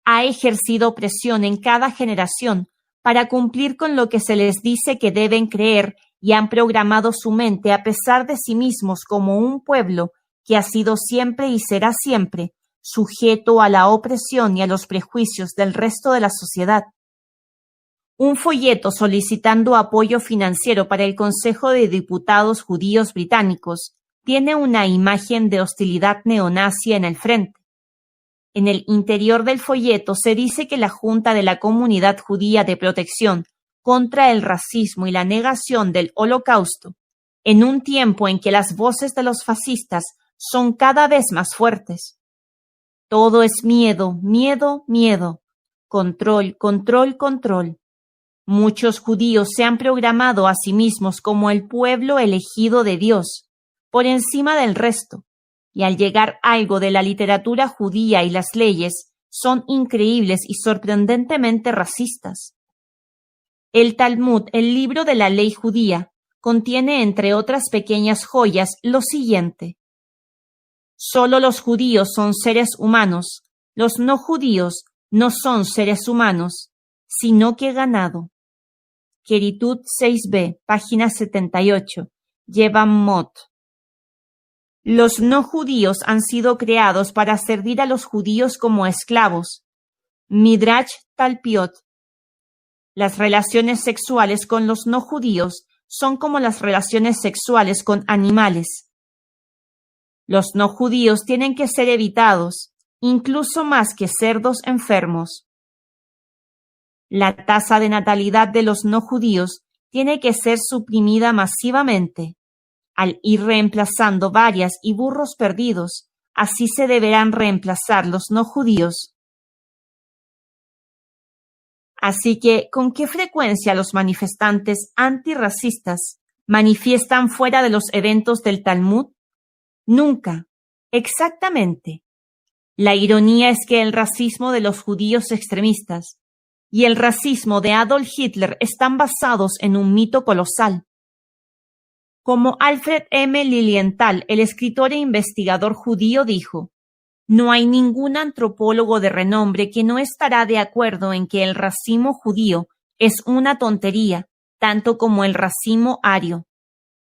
Ha ejercido presión en cada generación para cumplir con lo que se les dice que deben creer y han programado su mente a pesar de sí mismos como un pueblo que ha sido siempre y será siempre sujeto a la opresión y a los prejuicios del resto de la sociedad. Un folleto solicitando apoyo financiero para el Consejo de Diputados Judíos Británicos tiene una imagen de hostilidad neonazi en el frente. En el interior del folleto se dice que la Junta de la Comunidad Judía de Protección contra el Racismo y la Negación del Holocausto, en un tiempo en que las voces de los fascistas son cada vez más fuertes. Todo es miedo, miedo, miedo. Control, control, control. Muchos judíos se han programado a sí mismos como el pueblo elegido de Dios, por encima del resto, y al llegar algo de la literatura judía y las leyes, son increíbles y sorprendentemente racistas. El Talmud, el libro de la ley judía, contiene, entre otras pequeñas joyas, lo siguiente: Solo los judíos son seres humanos. Los no judíos no son seres humanos, sino que ganado. Queritud 6b, página 78. Yevam Mot. Los no judíos han sido creados para servir a los judíos como esclavos. Midrash Talpiot. Las relaciones sexuales con los no judíos son como las relaciones sexuales con animales. Los no judíos tienen que ser evitados, incluso más que cerdos enfermos. La tasa de natalidad de los no judíos tiene que ser suprimida masivamente. Al ir reemplazando varias y burros perdidos, así se deberán reemplazar los no judíos. Así que, ¿con qué frecuencia los manifestantes antirracistas manifiestan fuera de los eventos del Talmud? Nunca. Exactamente. La ironía es que el racismo de los judíos extremistas y el racismo de Adolf Hitler están basados en un mito colosal. Como Alfred M. Lilienthal, el escritor e investigador judío, dijo, no hay ningún antropólogo de renombre que no estará de acuerdo en que el racismo judío es una tontería, tanto como el racismo ario.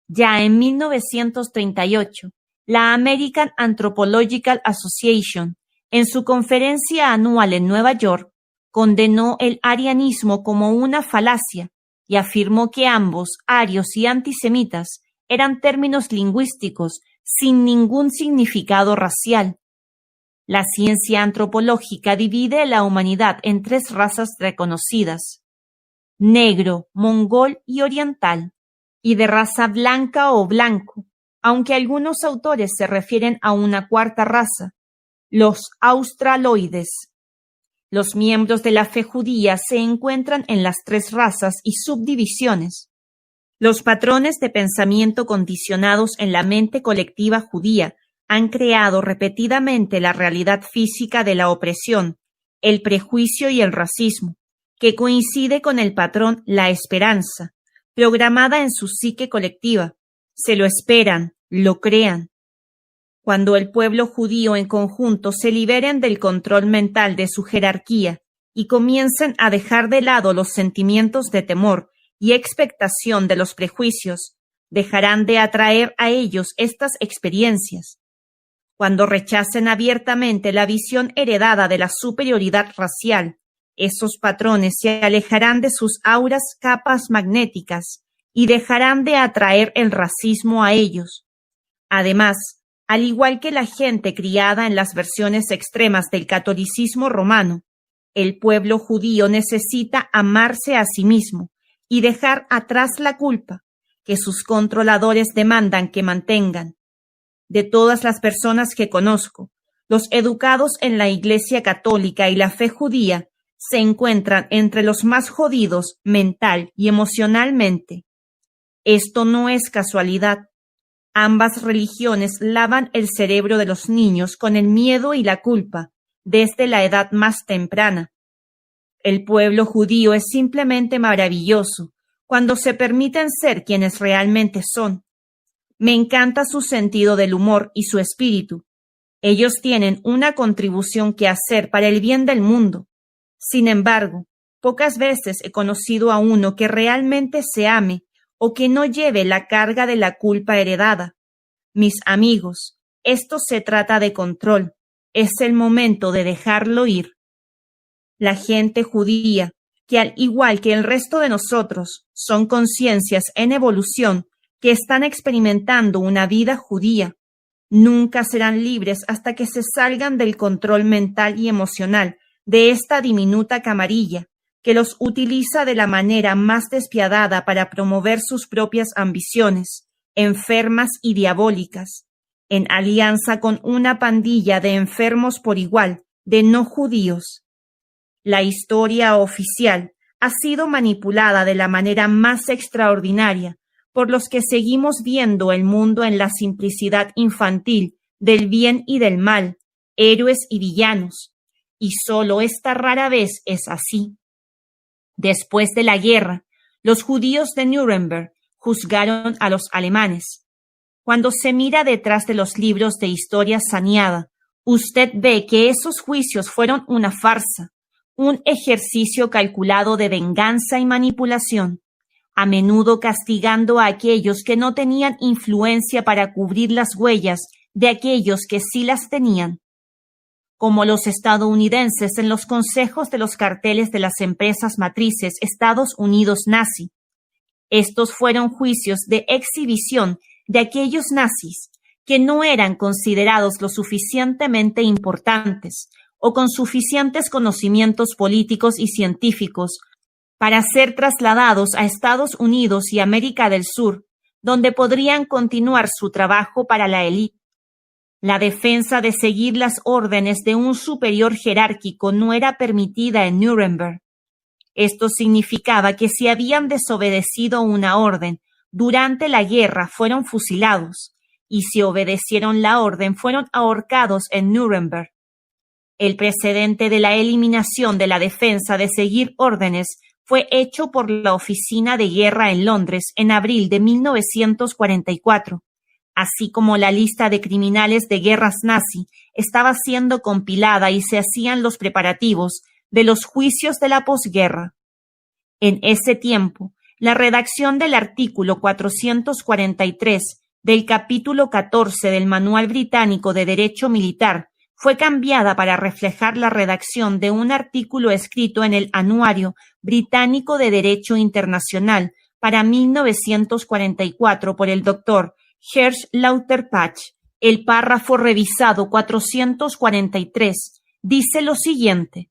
Ya en 1938, la American Anthropological Association, en su conferencia anual en Nueva York, condenó el arianismo como una falacia y afirmó que ambos, arios y antisemitas, eran términos lingüísticos sin ningún significado racial. La ciencia antropológica divide a la humanidad en tres razas reconocidas: negro, mongol y oriental, y de raza blanca o blanco, aunque algunos autores se refieren a una cuarta raza, los australoides. Los miembros de la fe judía se encuentran en las tres razas y subdivisiones. Los patrones de pensamiento condicionados en la mente colectiva judía han creado repetidamente la realidad física de la opresión, el prejuicio y el racismo, que coincide con el patrón la esperanza, programada en su psique colectiva. Se lo esperan, lo crean. Cuando el pueblo judío en conjunto se liberen del control mental de su jerarquía y comiencen a dejar de lado los sentimientos de temor y expectación de los prejuicios, dejarán de atraer a ellos estas experiencias. Cuando rechacen abiertamente la visión heredada de la superioridad racial, esos patrones se alejarán de sus auras capas magnéticas y dejarán de atraer el racismo a ellos. Además, al igual que la gente criada en las versiones extremas del catolicismo romano, el pueblo judío necesita amarse a sí mismo y dejar atrás la culpa que sus controladores demandan que mantengan. De todas las personas que conozco, los educados en la Iglesia Católica y la fe judía se encuentran entre los más jodidos mental y emocionalmente. Esto no es casualidad. Ambas religiones lavan el cerebro de los niños con el miedo y la culpa desde la edad más temprana. El pueblo judío es simplemente maravilloso cuando se permiten ser quienes realmente son. Me encanta su sentido del humor y su espíritu. Ellos tienen una contribución que hacer para el bien del mundo. Sin embargo, pocas veces he conocido a uno que realmente se ame o que no lleve la carga de la culpa heredada. Mis amigos, esto se trata de control. Es el momento de dejarlo ir. La gente judía, que al igual que el resto de nosotros, son conciencias en evolución que están experimentando una vida judía, nunca serán libres hasta que se salgan del control mental y emocional de esta diminuta camarilla que los utiliza de la manera más despiadada para promover sus propias ambiciones, enfermas y diabólicas, en alianza con una pandilla de enfermos por igual, de no judíos. La historia oficial ha sido manipulada de la manera más extraordinaria por los que seguimos viendo el mundo en la simplicidad infantil del bien y del mal, héroes y villanos, y solo esta rara vez es así. Después de la guerra, los judíos de Nuremberg juzgaron a los alemanes. Cuando se mira detrás de los libros de historia saneada, usted ve que esos juicios fueron una farsa, un ejercicio calculado de venganza y manipulación, a menudo castigando a aquellos que no tenían influencia para cubrir las huellas de aquellos que sí las tenían, como los estadounidenses en los consejos de los carteles de las empresas matrices Estados Unidos nazi. Estos fueron juicios de exhibición de aquellos nazis que no eran considerados lo suficientemente importantes o con suficientes conocimientos políticos y científicos para ser trasladados a Estados Unidos y América del Sur, donde podrían continuar su trabajo para la élite. La defensa de seguir las órdenes de un superior jerárquico no era permitida en Nuremberg. Esto significaba que si habían desobedecido una orden durante la guerra fueron fusilados, y si obedecieron la orden fueron ahorcados en Nuremberg. El precedente de la eliminación de la defensa de seguir órdenes fue hecho por la Oficina de Guerra en Londres en abril de 1944, así como la lista de criminales de guerras nazi estaba siendo compilada y se hacían los preparativos de los juicios de la posguerra. En ese tiempo, la redacción del artículo 443 del capítulo 14 del Manual Británico de Derecho Militar fue cambiada para reflejar la redacción de un artículo escrito en el Anuario Británico de Derecho Internacional para 1944 por el doctor Hersch Lauterpacht. El párrafo revisado 443 dice lo siguiente: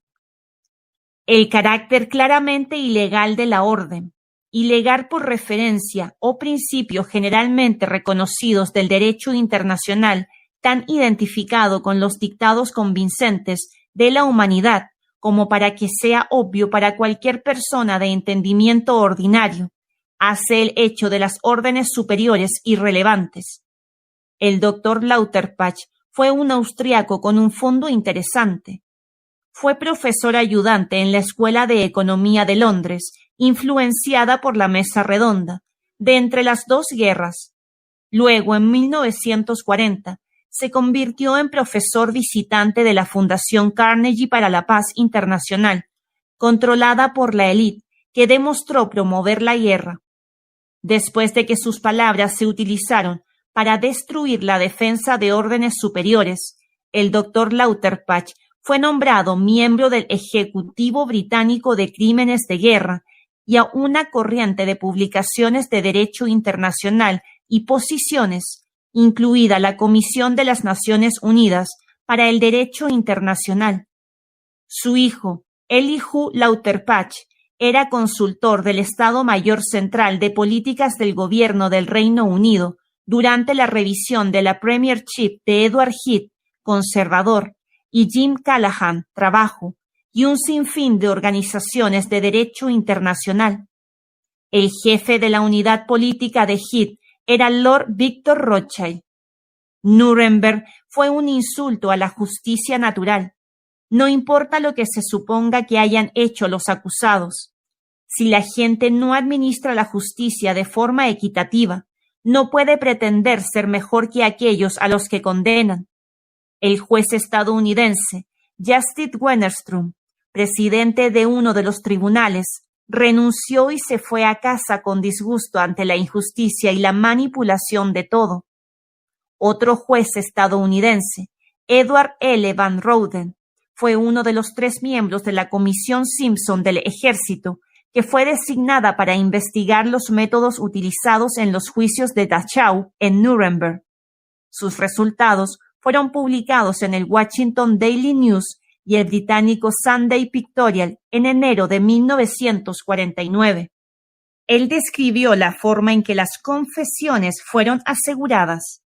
el carácter claramente ilegal de la orden, ilegal por referencia o principio generalmente reconocidos del derecho internacional, tan identificado con los dictados convincentes de la humanidad como para que sea obvio para cualquier persona de entendimiento ordinario, hace el hecho de las órdenes superiores irrelevantes. El doctor Lauterpacht fue un austriaco con un fondo interesante. Fue profesor ayudante en la Escuela de Economía de Londres, influenciada por la Mesa Redonda, de entre las dos guerras. Luego, en 1940, se convirtió en profesor visitante de la Fundación Carnegie para la Paz Internacional, controlada por la élite, que demostró promover la guerra. Después de que sus palabras se utilizaron para destruir la defensa de órdenes superiores, el doctor Lauterpacht fue nombrado miembro del Ejecutivo Británico de Crímenes de Guerra y a una corriente de publicaciones de derecho internacional y posiciones, incluida la Comisión de las Naciones Unidas para el Derecho Internacional. Su hijo, Elihu Lauterpacht, era consultor del Estado Mayor Central de Políticas del Gobierno del Reino Unido durante la revisión de la Premiership de Edward Heath, conservador, y Jim Callaghan, trabajo, y un sinfín de organizaciones de derecho internacional. El jefe de la unidad política de Heath era Lord Victor Rothschild. Nuremberg fue un insulto a la justicia natural. No importa lo que se suponga que hayan hecho los acusados. Si la gente no administra la justicia de forma equitativa, no puede pretender ser mejor que aquellos a los que condenan. El juez estadounidense, Justice Wennerstrom, presidente de uno de los tribunales, renunció y se fue a casa con disgusto ante la injusticia y la manipulación de todo. Otro juez estadounidense, Edward L. Van Roden, fue uno de los 3 miembros de la Comisión Simpson del Ejército que fue designada para investigar los métodos utilizados en los juicios de Dachau en Nuremberg. Sus resultados fueron publicados en el Washington Daily News y el británico Sunday Pictorial en enero de 1949. Él describió la forma en que las confesiones fueron aseguradas.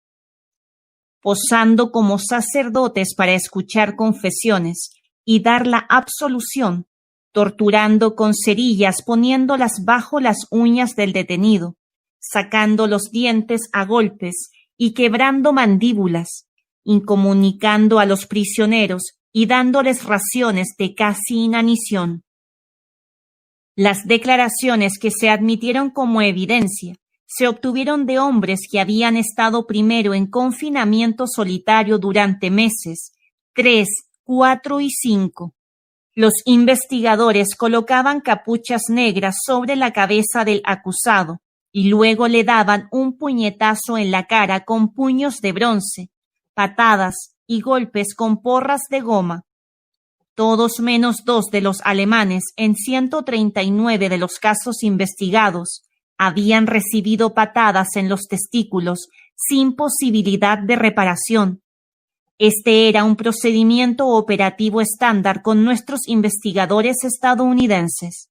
Posando como sacerdotes para escuchar confesiones y dar la absolución, torturando con cerillas poniéndolas bajo las uñas del detenido, sacando los dientes a golpes y quebrando mandíbulas, incomunicando a los prisioneros y dándoles raciones de casi inanición. Las declaraciones que se admitieron como evidencia se obtuvieron de hombres que habían estado primero en confinamiento solitario durante meses, 3, 4 y 5. Los investigadores colocaban capuchas negras sobre la cabeza del acusado y luego le daban un puñetazo en la cara con puños de bronce, patadas y golpes con porras de goma. Todos menos 2 de los alemanes en 139 de los casos investigados habían recibido patadas en los testículos sin posibilidad de reparación. Este era un procedimiento operativo estándar con nuestros investigadores estadounidenses.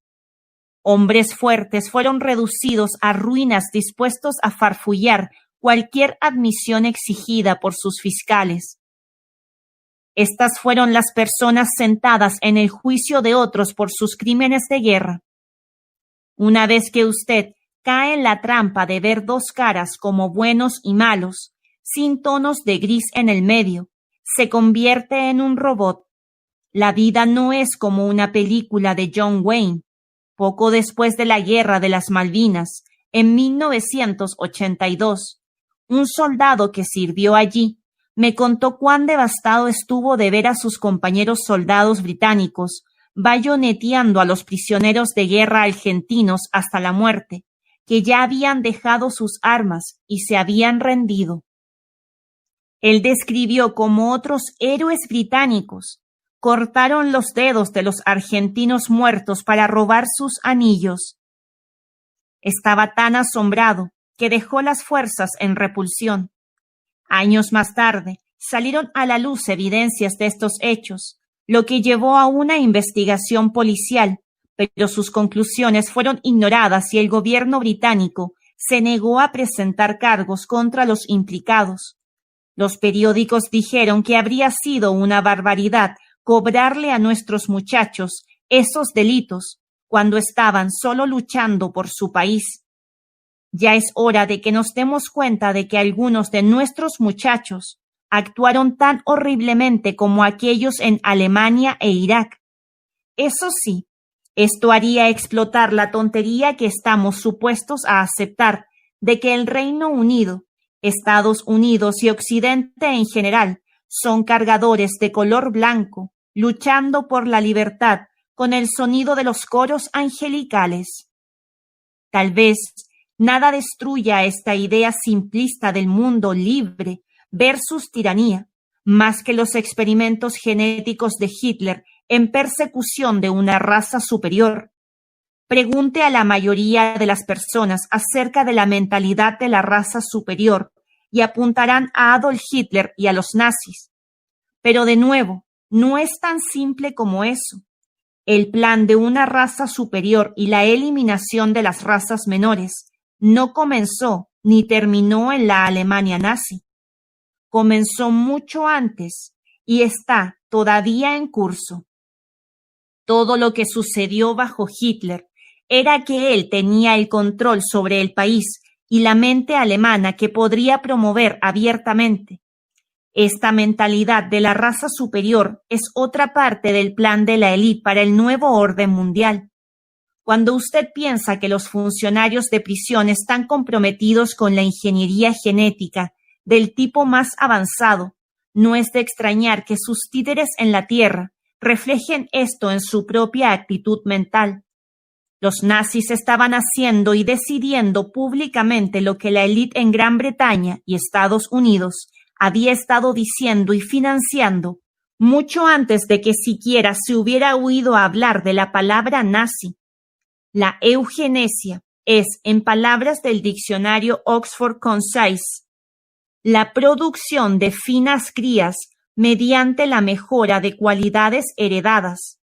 Hombres fuertes fueron reducidos a ruinas dispuestos a farfullar cualquier admisión exigida por sus fiscales. Estas fueron las personas sentadas en el juicio de otros por sus crímenes de guerra. Una vez que usted cae en la trampa de ver dos caras como buenos y malos, sin tonos de gris en el medio, se convierte en un robot. La vida no es como una película de John Wayne. Poco después de la Guerra de las Malvinas, en 1982, un soldado que sirvió allí me contó cuán devastado estuvo de ver a sus compañeros soldados británicos bayoneteando a los prisioneros de guerra argentinos hasta la muerte, que ya habían dejado sus armas y se habían rendido. Él describió cómo otros héroes británicos cortaron los dedos de los argentinos muertos para robar sus anillos. Estaba tan asombrado que dejó las fuerzas en repulsión. Años más tarde, salieron a la luz evidencias de estos hechos, lo que llevó a una investigación policial, pero sus conclusiones fueron ignoradas y el gobierno británico se negó a presentar cargos contra los implicados. Los periódicos dijeron que habría sido una barbaridad cobrarle a nuestros muchachos esos delitos cuando estaban solo luchando por su país. Ya es hora de que nos demos cuenta de que algunos de nuestros muchachos actuaron tan horriblemente como aquellos en Alemania e Irak. Eso sí, esto haría explotar la tontería que estamos supuestos a aceptar de que el Reino Unido, Estados Unidos y Occidente en general son cargadores de color blanco, luchando por la libertad con el sonido de los coros angelicales. Tal vez nada destruya esta idea simplista del mundo libre versus tiranía, más que los experimentos genéticos de Hitler en persecución de una raza superior. Pregunte a la mayoría de las personas acerca de la mentalidad de la raza superior y apuntarán a Adolf Hitler y a los nazis. Pero de nuevo, no es tan simple como eso. El plan de una raza superior y la eliminación de las razas menores no comenzó ni terminó en la Alemania nazi. Comenzó mucho antes y está todavía en curso. Todo lo que sucedió bajo Hitler era que él tenía el control sobre el país y la mente alemana que podría promover abiertamente. Esta mentalidad de la raza superior es otra parte del plan de la élite para el nuevo orden mundial. Cuando usted piensa que los funcionarios de prisión están comprometidos con la ingeniería genética del tipo más avanzado, no es de extrañar que sus títeres en la tierra reflejen esto en su propia actitud mental. Los nazis estaban haciendo y decidiendo públicamente lo que la élite en Gran Bretaña y Estados Unidos había estado diciendo y financiando mucho antes de que siquiera se hubiera oído hablar de la palabra nazi. La eugenesia es, en palabras del diccionario Oxford Concise, la producción de finas crías mediante la mejora de cualidades heredadas.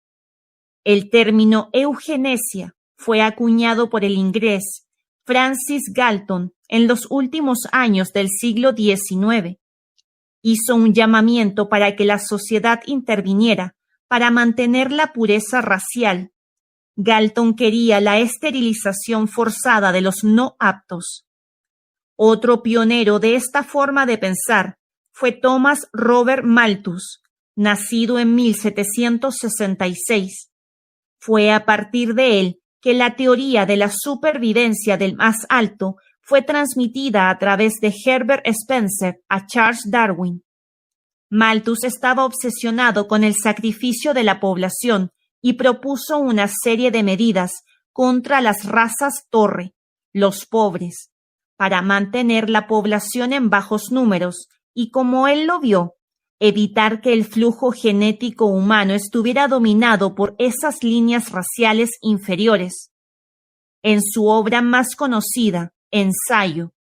El término eugenesia fue acuñado por el inglés Francis Galton en los últimos años del siglo XIX. Hizo un llamamiento para que la sociedad interviniera para mantener la pureza racial. Galton quería la esterilización forzada de los no aptos. Otro pionero de esta forma de pensar fue Thomas Robert Malthus, nacido en 1766. Fue a partir de él que la teoría de la supervivencia del más alto fue transmitida a través de Herbert Spencer a Charles Darwin. Malthus estaba obsesionado con el sacrificio de la población y propuso una serie de medidas contra las razas torre, los pobres, para mantener la población en bajos números y, como él lo vio, evitar que el flujo genético humano estuviera dominado por esas líneas raciales inferiores. En su obra más conocida, Ensayo,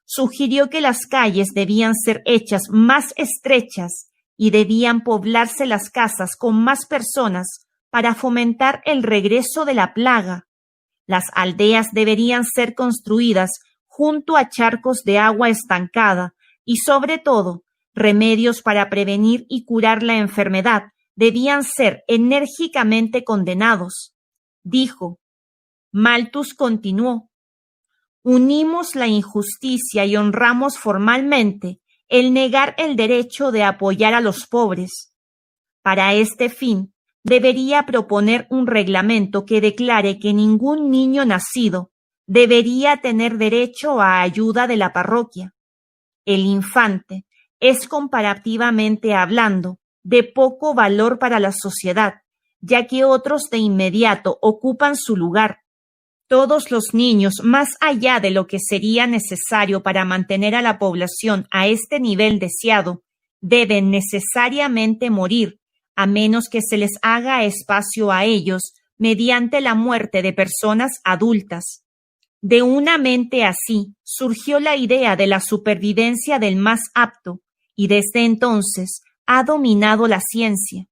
sugirió que las calles debían ser hechas más estrechas y debían poblarse las casas con más personas para fomentar el regreso de la plaga. Las aldeas deberían ser construidas junto a charcos de agua estancada y, sobre todo, remedios para prevenir y curar la enfermedad debían ser enérgicamente condenados. Dijo. Malthus continuó. Unimos la injusticia y honramos formalmente el negar el derecho de apoyar a los pobres. Para este fin, debería proponer un reglamento que declare que ningún niño nacido debería tener derecho a ayuda de la parroquia. El infante es, comparativamente hablando, de poco valor para la sociedad, ya que otros de inmediato ocupan su lugar. Todos los niños, más allá de lo que sería necesario para mantener a la población a este nivel deseado, deben necesariamente morir, a menos que se les haga espacio a ellos mediante la muerte de personas adultas. De una mente así surgió la idea de la supervivencia del más apto, y desde entonces ha dominado la ciencia.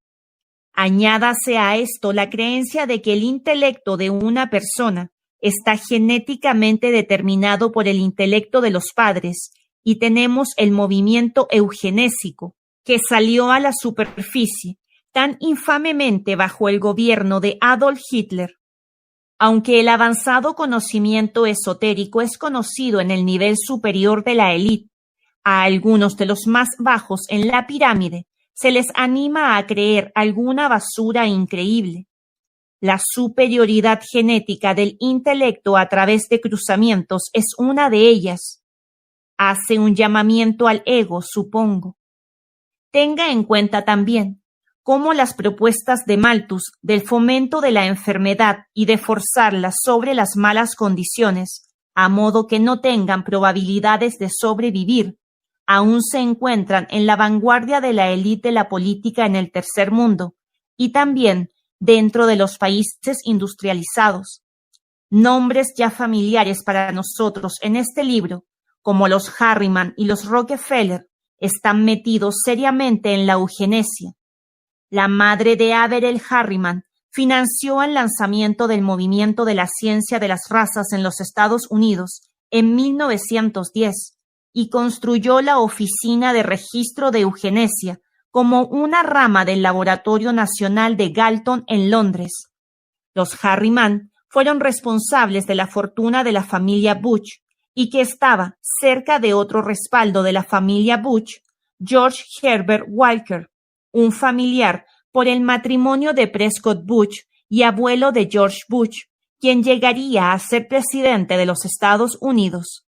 Añádase a esto la creencia de que el intelecto de una persona está genéticamente determinado por el intelecto de los padres, y tenemos el movimiento eugenésico, que salió a la superficie tan infamemente bajo el gobierno de Adolf Hitler. Aunque el avanzado conocimiento esotérico es conocido en el nivel superior de la élite, a algunos de los más bajos en la pirámide se les anima a creer alguna basura increíble. La superioridad genética del intelecto a través de cruzamientos es una de ellas. Hace un llamamiento al ego, supongo. Tenga en cuenta también cómo las propuestas de Malthus del fomento de la enfermedad y de forzarla sobre las malas condiciones, a modo que no tengan probabilidades de sobrevivir, aún se encuentran en la vanguardia de la élite de la política en el tercer mundo y también dentro de los países industrializados. Nombres ya familiares para nosotros en este libro, como los Harriman y los Rockefeller, están metidos seriamente en la eugenesia. La madre de Averell Harriman financió el lanzamiento del movimiento de la ciencia de las razas en los Estados Unidos en 1910 y construyó la Oficina de Registro de Eugenesia como una rama del Laboratorio Nacional de Galton en Londres. Los Harriman fueron responsables de la fortuna de la familia Bush y que estaba cerca de otro respaldo de la familia Bush, George Herbert Walker, un familiar por el matrimonio de Prescott Bush y abuelo de George Bush, quien llegaría a ser presidente de los Estados Unidos.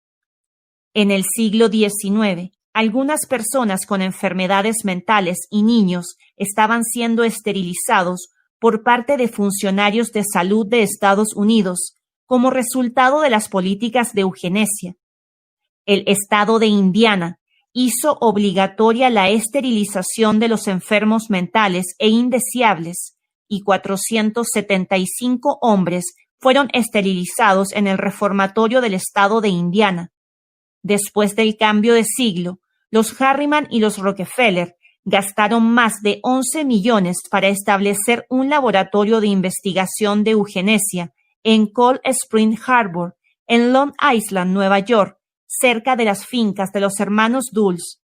En el siglo XIX, algunas personas con enfermedades mentales y niños estaban siendo esterilizados por parte de funcionarios de salud de Estados Unidos como resultado de las políticas de eugenesia. El estado de Indiana hizo obligatoria la esterilización de los enfermos mentales e indeseables, y 475 hombres fueron esterilizados en el reformatorio del estado de Indiana. Después del cambio de siglo, los Harriman y los Rockefeller gastaron más de 11 millones para establecer un laboratorio de investigación de eugenesia en Cold Spring Harbor, en Long Island, Nueva York, cerca de las fincas de los hermanos Dulles.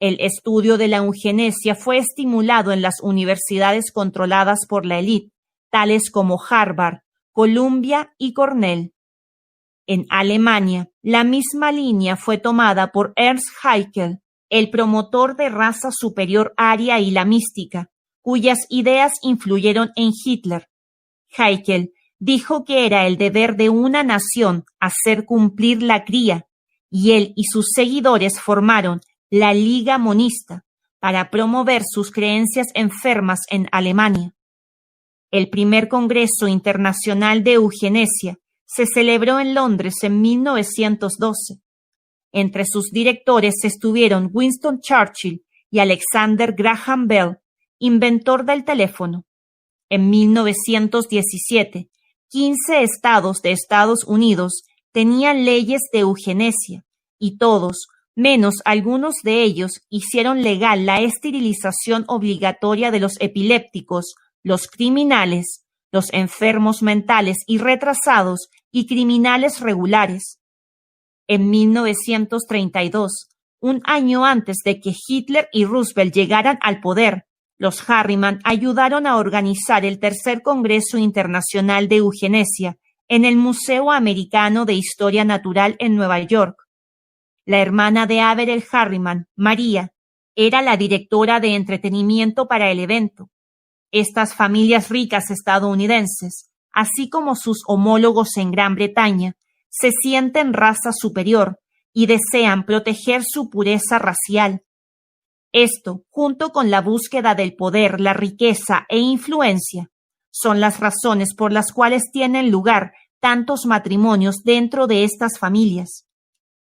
El estudio de la eugenesia fue estimulado en las universidades controladas por la élite, tales como Harvard, Columbia y Cornell. En Alemania, la misma línea fue tomada por Ernst Haeckel, el promotor de raza superior aria y la mística, cuyas ideas influyeron en Hitler. Haeckel dijo que era el deber de una nación hacer cumplir la cría, y él y sus seguidores formaron la Liga Monista para promover sus creencias enfermas en Alemania. El primer Congreso Internacional de Eugenesia se celebró en Londres en 1912. Entre sus directores estuvieron Winston Churchill y Alexander Graham Bell, inventor del teléfono. En 1917, 15 estados de Estados Unidos tenían leyes de eugenesia y todos, menos algunos de ellos, hicieron legal la esterilización obligatoria de los epilépticos, los criminales, los enfermos mentales y retrasados y criminales regulares. En 1932, un año antes de que Hitler y Roosevelt llegaran al poder, los Harriman ayudaron a organizar el tercer Congreso Internacional de Eugenesia en el Museo Americano de Historia Natural en Nueva York. La hermana de Averell Harriman, María, era la directora de entretenimiento para el evento. Estas familias ricas estadounidenses, así como sus homólogos en Gran Bretaña, se sienten raza superior y desean proteger su pureza racial. Esto, junto con la búsqueda del poder, la riqueza e influencia, son las razones por las cuales tienen lugar tantos matrimonios dentro de estas familias.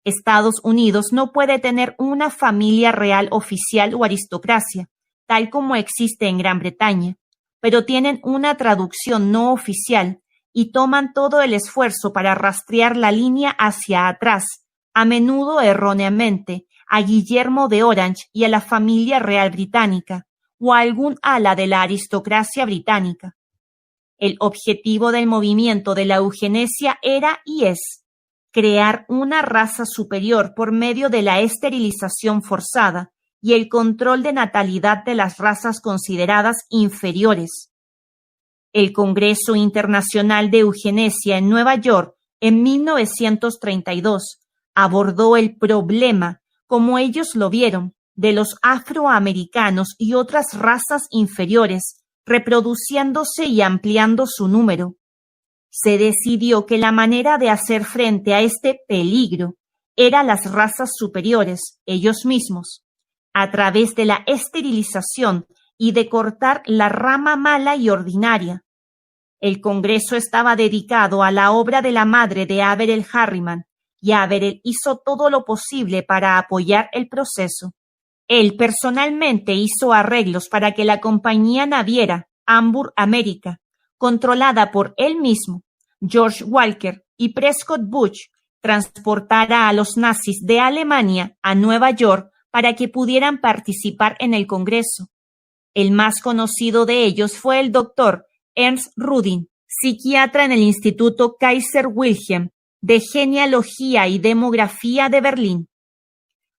Estados Unidos no puede tener una familia real oficial o aristocracia, tal como existe en Gran Bretaña, pero tienen una traducción no oficial y toman todo el esfuerzo para rastrear la línea hacia atrás, a menudo erróneamente, a Guillermo de Orange y a la familia real británica, o a algún ala de la aristocracia británica. El objetivo del movimiento de la eugenesia era y es crear una raza superior por medio de la esterilización forzada y el control de natalidad de las razas consideradas inferiores. El Congreso Internacional de Eugenesia en Nueva York en 1932 abordó el problema, como ellos lo vieron, de los afroamericanos y otras razas inferiores, reproduciéndose y ampliando su número. Se decidió que la manera de hacer frente a este peligro era las razas superiores, ellos mismos, a través de la esterilización y de cortar la rama mala y ordinaria. El Congreso estaba dedicado a la obra de la madre de Averell Harriman, y Averell hizo todo lo posible para apoyar el proceso. Él personalmente hizo arreglos para que la compañía naviera Hamburg America, controlada por él mismo, George Walker y Prescott Bush, transportara a los nazis de Alemania a Nueva York para que pudieran participar en el Congreso. El más conocido de ellos fue el doctor Ernst Rudin, psiquiatra en el Instituto Kaiser Wilhelm de Genealogía y Demografía de Berlín.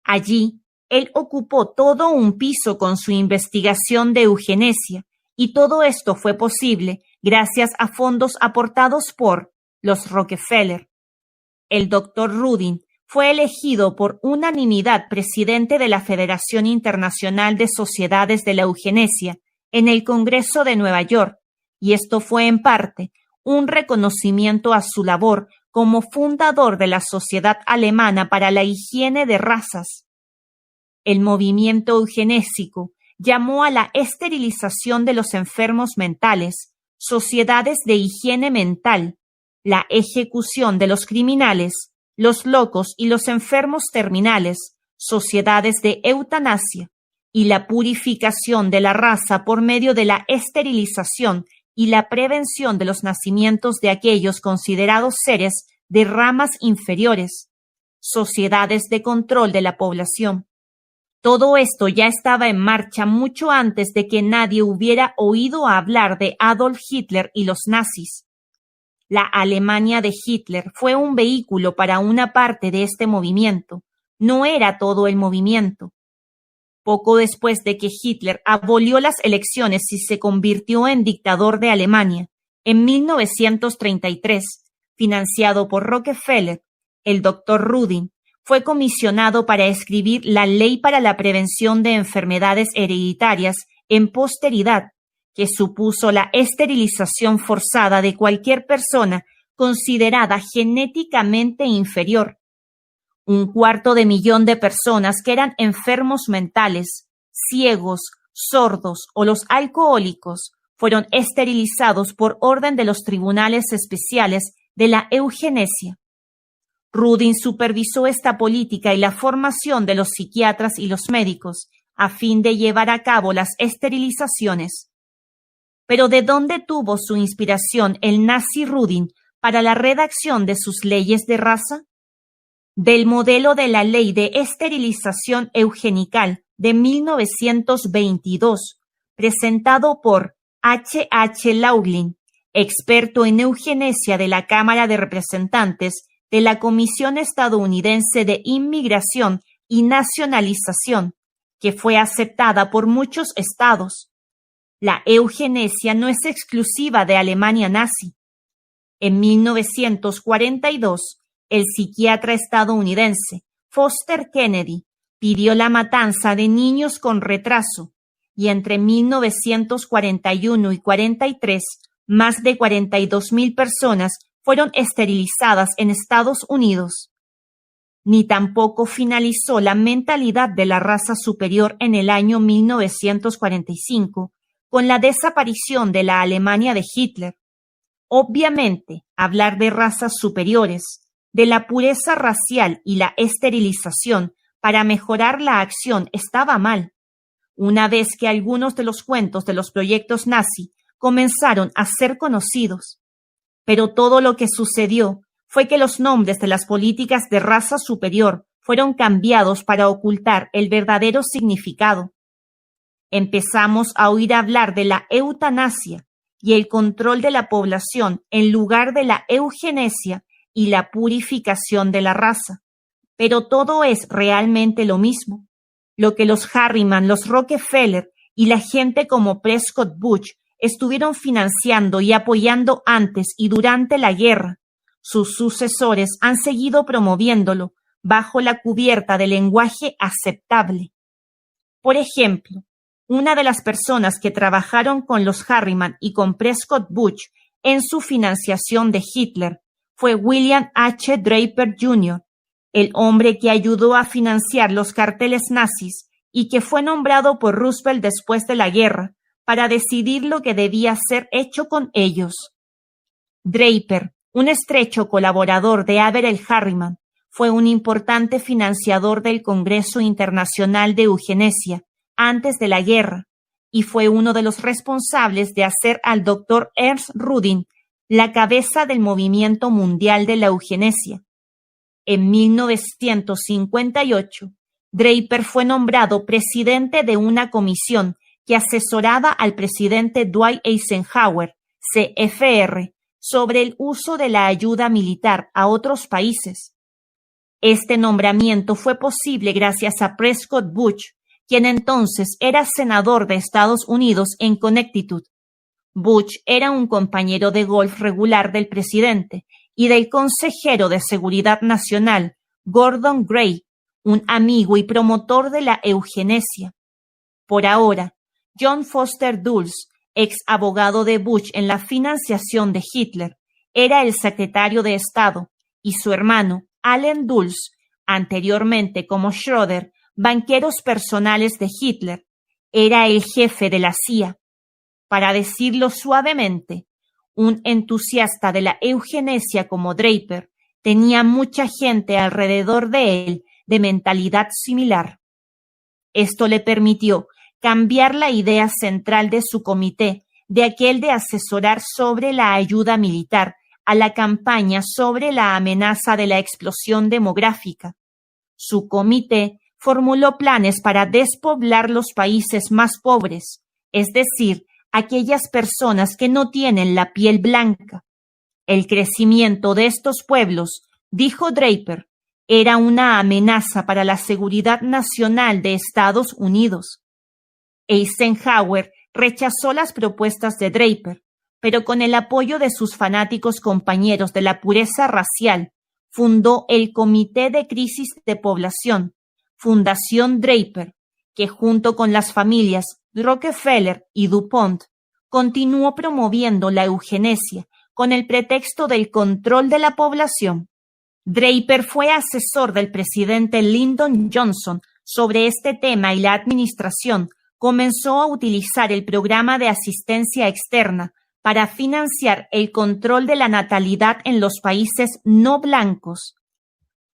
Allí, él ocupó todo un piso con su investigación de eugenesia, y todo esto fue posible gracias a fondos aportados por los Rockefeller. El doctor Rudin fue elegido por unanimidad presidente de la Federación Internacional de Sociedades de la Eugenesia en el Congreso de Nueva York, y esto fue en parte un reconocimiento a su labor como fundador de la Sociedad Alemana para la Higiene de Razas. El movimiento eugenésico llamó a la esterilización de los enfermos mentales, sociedades de higiene mental, la ejecución de los criminales, los locos y los enfermos terminales, sociedades de eutanasia, y la purificación de la raza por medio de la esterilización y la prevención de los nacimientos de aquellos considerados seres de ramas inferiores, sociedades de control de la población. Todo esto ya estaba en marcha mucho antes de que nadie hubiera oído hablar de Adolf Hitler y los nazis. La Alemania de Hitler fue un vehículo para una parte de este movimiento, no era todo el movimiento. Poco después de que Hitler abolió las elecciones y se convirtió en dictador de Alemania, en 1933, financiado por Rockefeller, el doctor Rudin fue comisionado para escribir la Ley para la Prevención de Enfermedades Hereditarias en Posteridad, que supuso la esterilización forzada de cualquier persona considerada genéticamente inferior. 250,000 de personas que eran enfermos mentales, ciegos, sordos o los alcohólicos fueron esterilizados por orden de los tribunales especiales de la eugenesia. Rudin supervisó esta política y la formación de los psiquiatras y los médicos a fin de llevar a cabo las esterilizaciones. Pero ¿de dónde tuvo su inspiración el nazi Rudin para la redacción de sus leyes de raza? Del modelo de la Ley de Esterilización Eugenical de 1922, presentado por H. H. Laughlin, experto en eugenesia de la Cámara de Representantes de la Comisión Estadounidense de Inmigración y Nacionalización, que fue aceptada por muchos estados. La eugenesia no es exclusiva de Alemania nazi. En 1942, el psiquiatra estadounidense Foster Kennedy pidió la matanza de niños con retraso y entre 1941 y 43, más de 42,000 personas fueron esterilizadas en Estados Unidos. Ni tampoco finalizó la mentalidad de la raza superior en el año 1945 con la desaparición de la Alemania de Hitler. Obviamente, hablar de razas superiores, de la pureza racial y la esterilización para mejorar la acción estaba mal, una vez que algunos de los cuentos de los proyectos nazi comenzaron a ser conocidos. Pero todo lo que sucedió fue que los nombres de las políticas de raza superior fueron cambiados para ocultar el verdadero significado. Empezamos a oír hablar de la eutanasia y el control de la población en lugar de la eugenesia y la purificación de la raza. Pero todo es realmente lo mismo. Lo que los Harriman, los Rockefeller y la gente como Prescott Bush estuvieron financiando y apoyando antes y durante la guerra, sus sucesores han seguido promoviéndolo bajo la cubierta del lenguaje aceptable. Por ejemplo, una de las personas que trabajaron con los Harriman y con Prescott Bush en su financiación de Hitler fue William H. Draper Jr., el hombre que ayudó a financiar los carteles nazis y que fue nombrado por Roosevelt después de la guerra para decidir lo que debía ser hecho con ellos. Draper, un estrecho colaborador de Averell Harriman, fue un importante financiador del Congreso Internacional de Eugenesia antes de la guerra y fue uno de los responsables de hacer al Dr. Ernst Rudin la cabeza del movimiento mundial de la eugenesia. En 1958, Draper fue nombrado presidente de una comisión que asesoraba al presidente Dwight Eisenhower, CFR, sobre el uso de la ayuda militar a otros países. Este nombramiento fue posible gracias a Prescott Bush, quien entonces era senador de Estados Unidos en Connecticut. Bush era un compañero de golf regular del presidente y del consejero de Seguridad Nacional, Gordon Gray, un amigo y promotor de la eugenesia. Por ahora, John Foster Dulles, ex abogado de Bush en la financiación de Hitler, era el secretario de Estado, y su hermano, Allen Dulles, anteriormente como Schroeder, banqueros personales de Hitler, era el jefe de la CIA. Para decirlo suavemente, un entusiasta de la eugenesia como Draper tenía mucha gente alrededor de él de mentalidad similar. Esto le permitió cambiar la idea central de su comité de aquel de asesorar sobre la ayuda militar a la campaña sobre la amenaza de la explosión demográfica. Su comité formuló planes para despoblar los países más pobres, es decir, aquellas personas que no tienen la piel blanca. El crecimiento de estos pueblos, dijo Draper, era una amenaza para la seguridad nacional de Estados Unidos. Eisenhower rechazó las propuestas de Draper, pero con el apoyo de sus fanáticos compañeros de la pureza racial, fundó el Comité de Crisis de Población, Fundación Draper, que junto con las familias Rockefeller y DuPont continuó promoviendo la eugenesia con el pretexto del control de la población. Draper fue asesor del presidente Lyndon Johnson sobre este tema y la administración comenzó a utilizar el programa de asistencia externa para financiar el control de la natalidad en los países no blancos.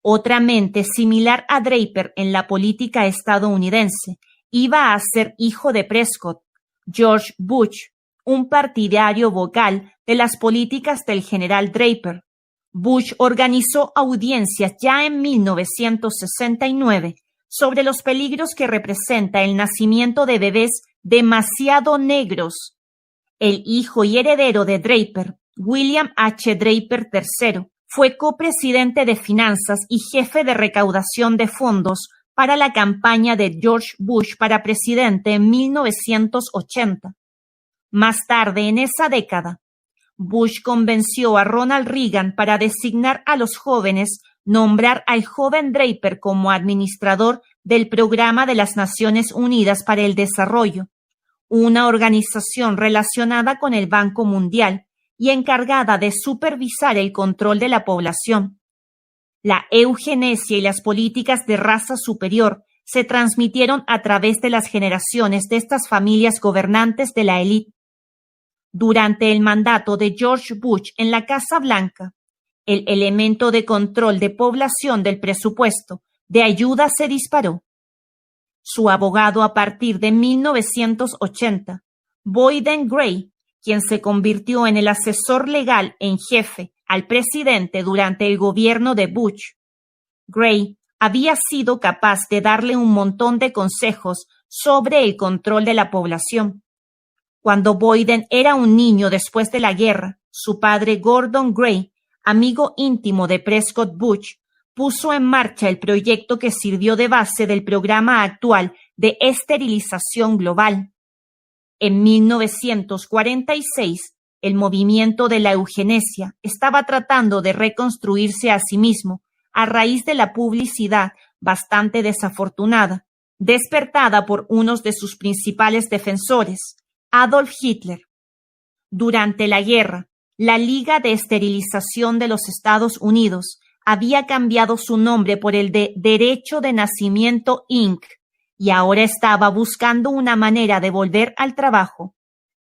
Otra mente similar a Draper en la política estadounidense iba a ser hijo de Prescott, George Bush, un partidario vocal de las políticas del general Draper. Bush organizó audiencias ya en 1969 sobre los peligros que representa el nacimiento de bebés demasiado negros. El hijo y heredero de Draper, William H. Draper III, fue copresidente de finanzas y jefe de recaudación de fondos para la campaña de George Bush para presidente en 1980. Más tarde en esa década, Bush convenció a Ronald Reagan para designar a los jóvenes, nombrar al joven Draper como administrador del Programa de las Naciones Unidas para el Desarrollo, una organización relacionada con el Banco Mundial y encargada de supervisar el control de la población. La eugenesia y las políticas de raza superior se transmitieron a través de las generaciones de estas familias gobernantes de la élite. Durante el mandato de George Bush en la Casa Blanca, el elemento de control de población del presupuesto de ayuda se disparó. Su abogado a partir de 1980, Boyden Gray, quien se convirtió en el asesor legal en jefe al presidente durante el gobierno de Bush. Gray había sido capaz de darle un montón de consejos sobre el control de la población. Cuando Boyden era un niño después de la guerra, su padre Gordon Gray, amigo íntimo de Prescott Bush, puso en marcha el proyecto que sirvió de base del programa actual de esterilización global. En 1946, el movimiento de la eugenesia estaba tratando de reconstruirse a sí mismo a raíz de la publicidad bastante desafortunada, despertada por uno de sus principales defensores, Adolf Hitler. Durante la guerra, la Liga de Esterilización de los Estados Unidos había cambiado su nombre por el de Derecho de Nacimiento Inc. y ahora estaba buscando una manera de volver al trabajo.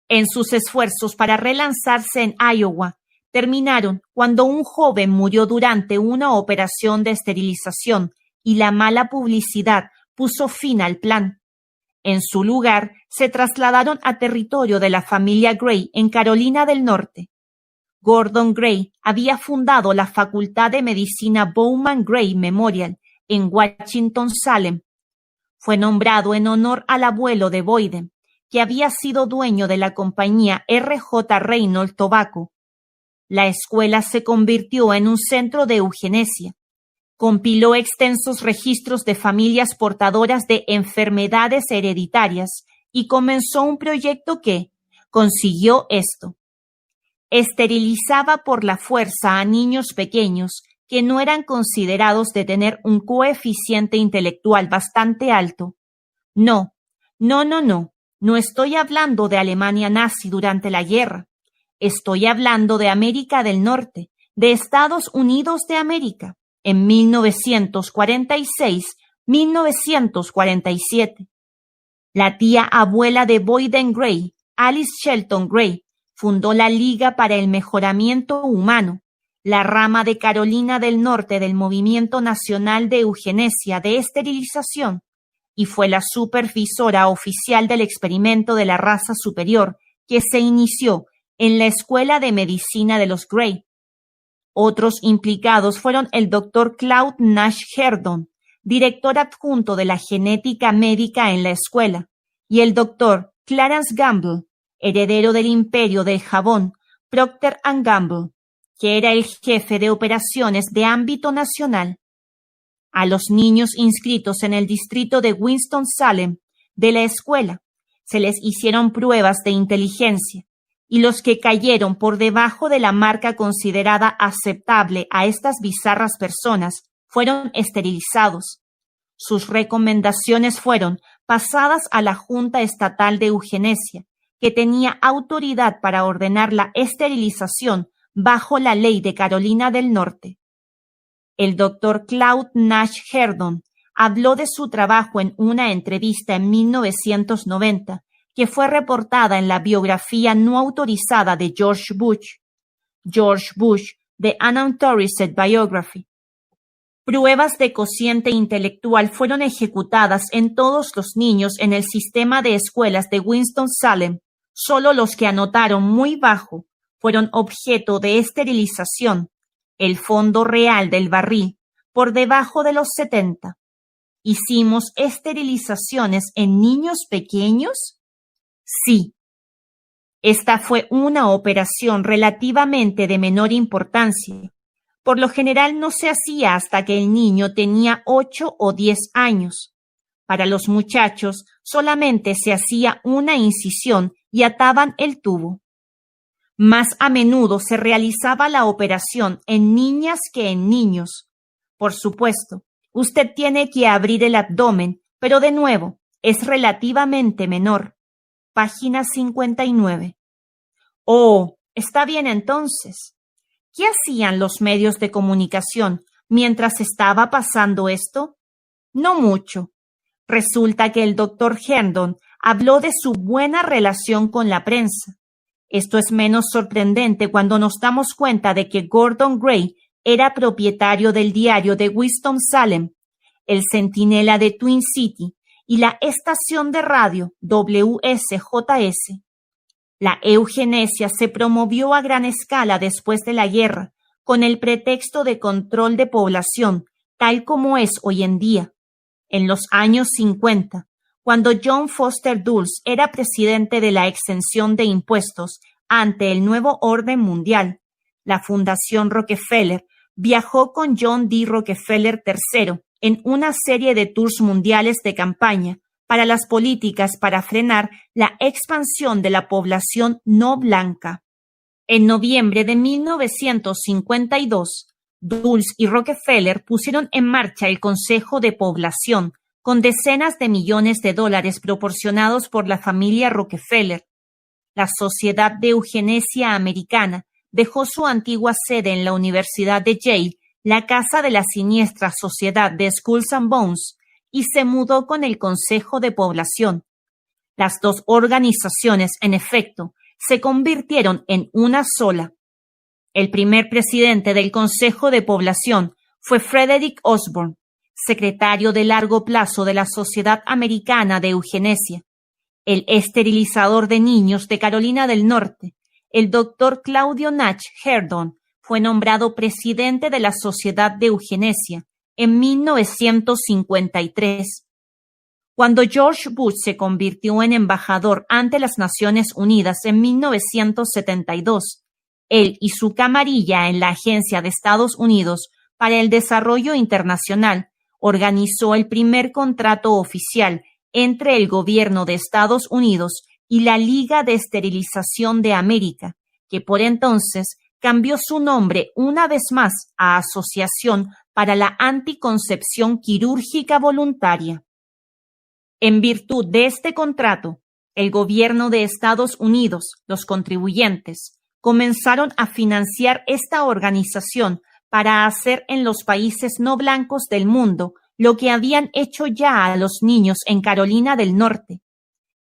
En sus esfuerzos para relanzarse en Iowa, terminaron cuando un joven murió durante una operación de esterilización y la mala publicidad puso fin al plan. En su lugar, se trasladaron a territorio de la familia Gray en Carolina del Norte. Gordon Gray había fundado la Facultad de Medicina Bowman Gray Memorial en Winston-Salem. Fue nombrado en honor al abuelo de Boyden, que había sido dueño de la compañía R.J. Reynolds Tobacco. La escuela se convirtió en un centro de eugenesia. Compiló extensos registros de familias portadoras de enfermedades hereditarias y comenzó un proyecto que consiguió esto. Esterilizaba por la fuerza a niños pequeños que no eran considerados de tener un coeficiente intelectual bastante alto. No estoy hablando de Alemania nazi durante la guerra. Estoy hablando de América del Norte, de Estados Unidos de América. En 1946-1947. La tía abuela de Boyden Gray, Alice Shelton Gray, fundó la Liga para el Mejoramiento Humano, la rama de Carolina del Norte del Movimiento Nacional de Eugenesia de Esterilización, y fue la supervisora oficial del experimento de la raza superior que se inició en la Escuela de Medicina de los Gray. Otros implicados fueron el Dr. Claude Nash Herdon, director adjunto de la genética médica en la escuela, y el Dr. Clarence Gamble, heredero del imperio del jabón, Procter & Gamble, que era el jefe de operaciones de ámbito nacional. A los niños inscritos en el distrito de Winston-Salem de la escuela se les hicieron pruebas de inteligencia, y los que cayeron por debajo de la marca considerada aceptable a estas bizarras personas fueron esterilizados. Sus recomendaciones fueron pasadas a la Junta Estatal de Eugenesia, que tenía autoridad para ordenar la esterilización bajo la ley de Carolina del Norte. El doctor Claude Nash Herdon habló de su trabajo en una entrevista en 1990, que fue reportada en la biografía no autorizada de George Bush, The Unauthorized Biography. Pruebas de cociente intelectual fueron ejecutadas en todos los niños en el sistema de escuelas de Winston-Salem. Solo los que anotaron muy bajo fueron objeto de esterilización, el fondo real del barril, por debajo de los 70. ¿Hicimos esterilizaciones en niños pequeños? Sí. Esta fue una operación relativamente de menor importancia. Por lo general no se hacía hasta que el niño tenía 8 o 10 años. Para los muchachos solamente se hacía una incisión y ataban el tubo. Más a menudo se realizaba la operación en niñas que en niños. Por supuesto, usted tiene que abrir el abdomen, pero de nuevo, es relativamente menor. Página 59. Oh, está bien entonces. ¿Qué hacían los medios de comunicación mientras estaba pasando esto? No mucho. Resulta que el doctor Herndon habló de su buena relación con la prensa. Esto es menos sorprendente cuando nos damos cuenta de que Gordon Gray era propietario del diario de Winston-Salem, el Centinela de Twin City y la estación de radio WSJS. La eugenesia se promovió a gran escala después de la guerra, con el pretexto de control de población, tal como es hoy en día. En los años 50, cuando John Foster Dulles era presidente de la exención de impuestos ante el nuevo orden mundial, la Fundación Rockefeller viajó con John D. Rockefeller III en una serie de tours mundiales de campaña para las políticas para frenar la expansión de la población no blanca. En noviembre de 1952, Dulles y Rockefeller pusieron en marcha el Consejo de Población, con decenas de millones de dólares proporcionados por la familia Rockefeller. La Sociedad de Eugenesia Americana dejó su antigua sede en la Universidad de Yale, la casa de la siniestra Sociedad de Skulls and Bones, y se mudó con el Consejo de Población. Las dos organizaciones, en efecto, se convirtieron en una sola. El primer presidente del Consejo de Población fue Frederick Osborne, secretario de largo plazo de la Sociedad Americana de Eugenesia. El esterilizador de niños de Carolina del Norte, el doctor Claudio Nash Herdon, fue nombrado presidente de la Sociedad de Eugenesia en 1953. Cuando George Bush se convirtió en embajador ante las Naciones Unidas en 1972, él y su camarilla en la Agencia de Estados Unidos para el Desarrollo Internacional organizó el primer contrato oficial entre el gobierno de Estados Unidos y la Liga de Esterilización de América, que por entonces cambió su nombre una vez más a Asociación para la Anticoncepción Quirúrgica Voluntaria. En virtud de este contrato, el gobierno de Estados Unidos, los contribuyentes, comenzaron a financiar esta organización para hacer en los países no blancos del mundo lo que habían hecho ya a los niños en Carolina del Norte.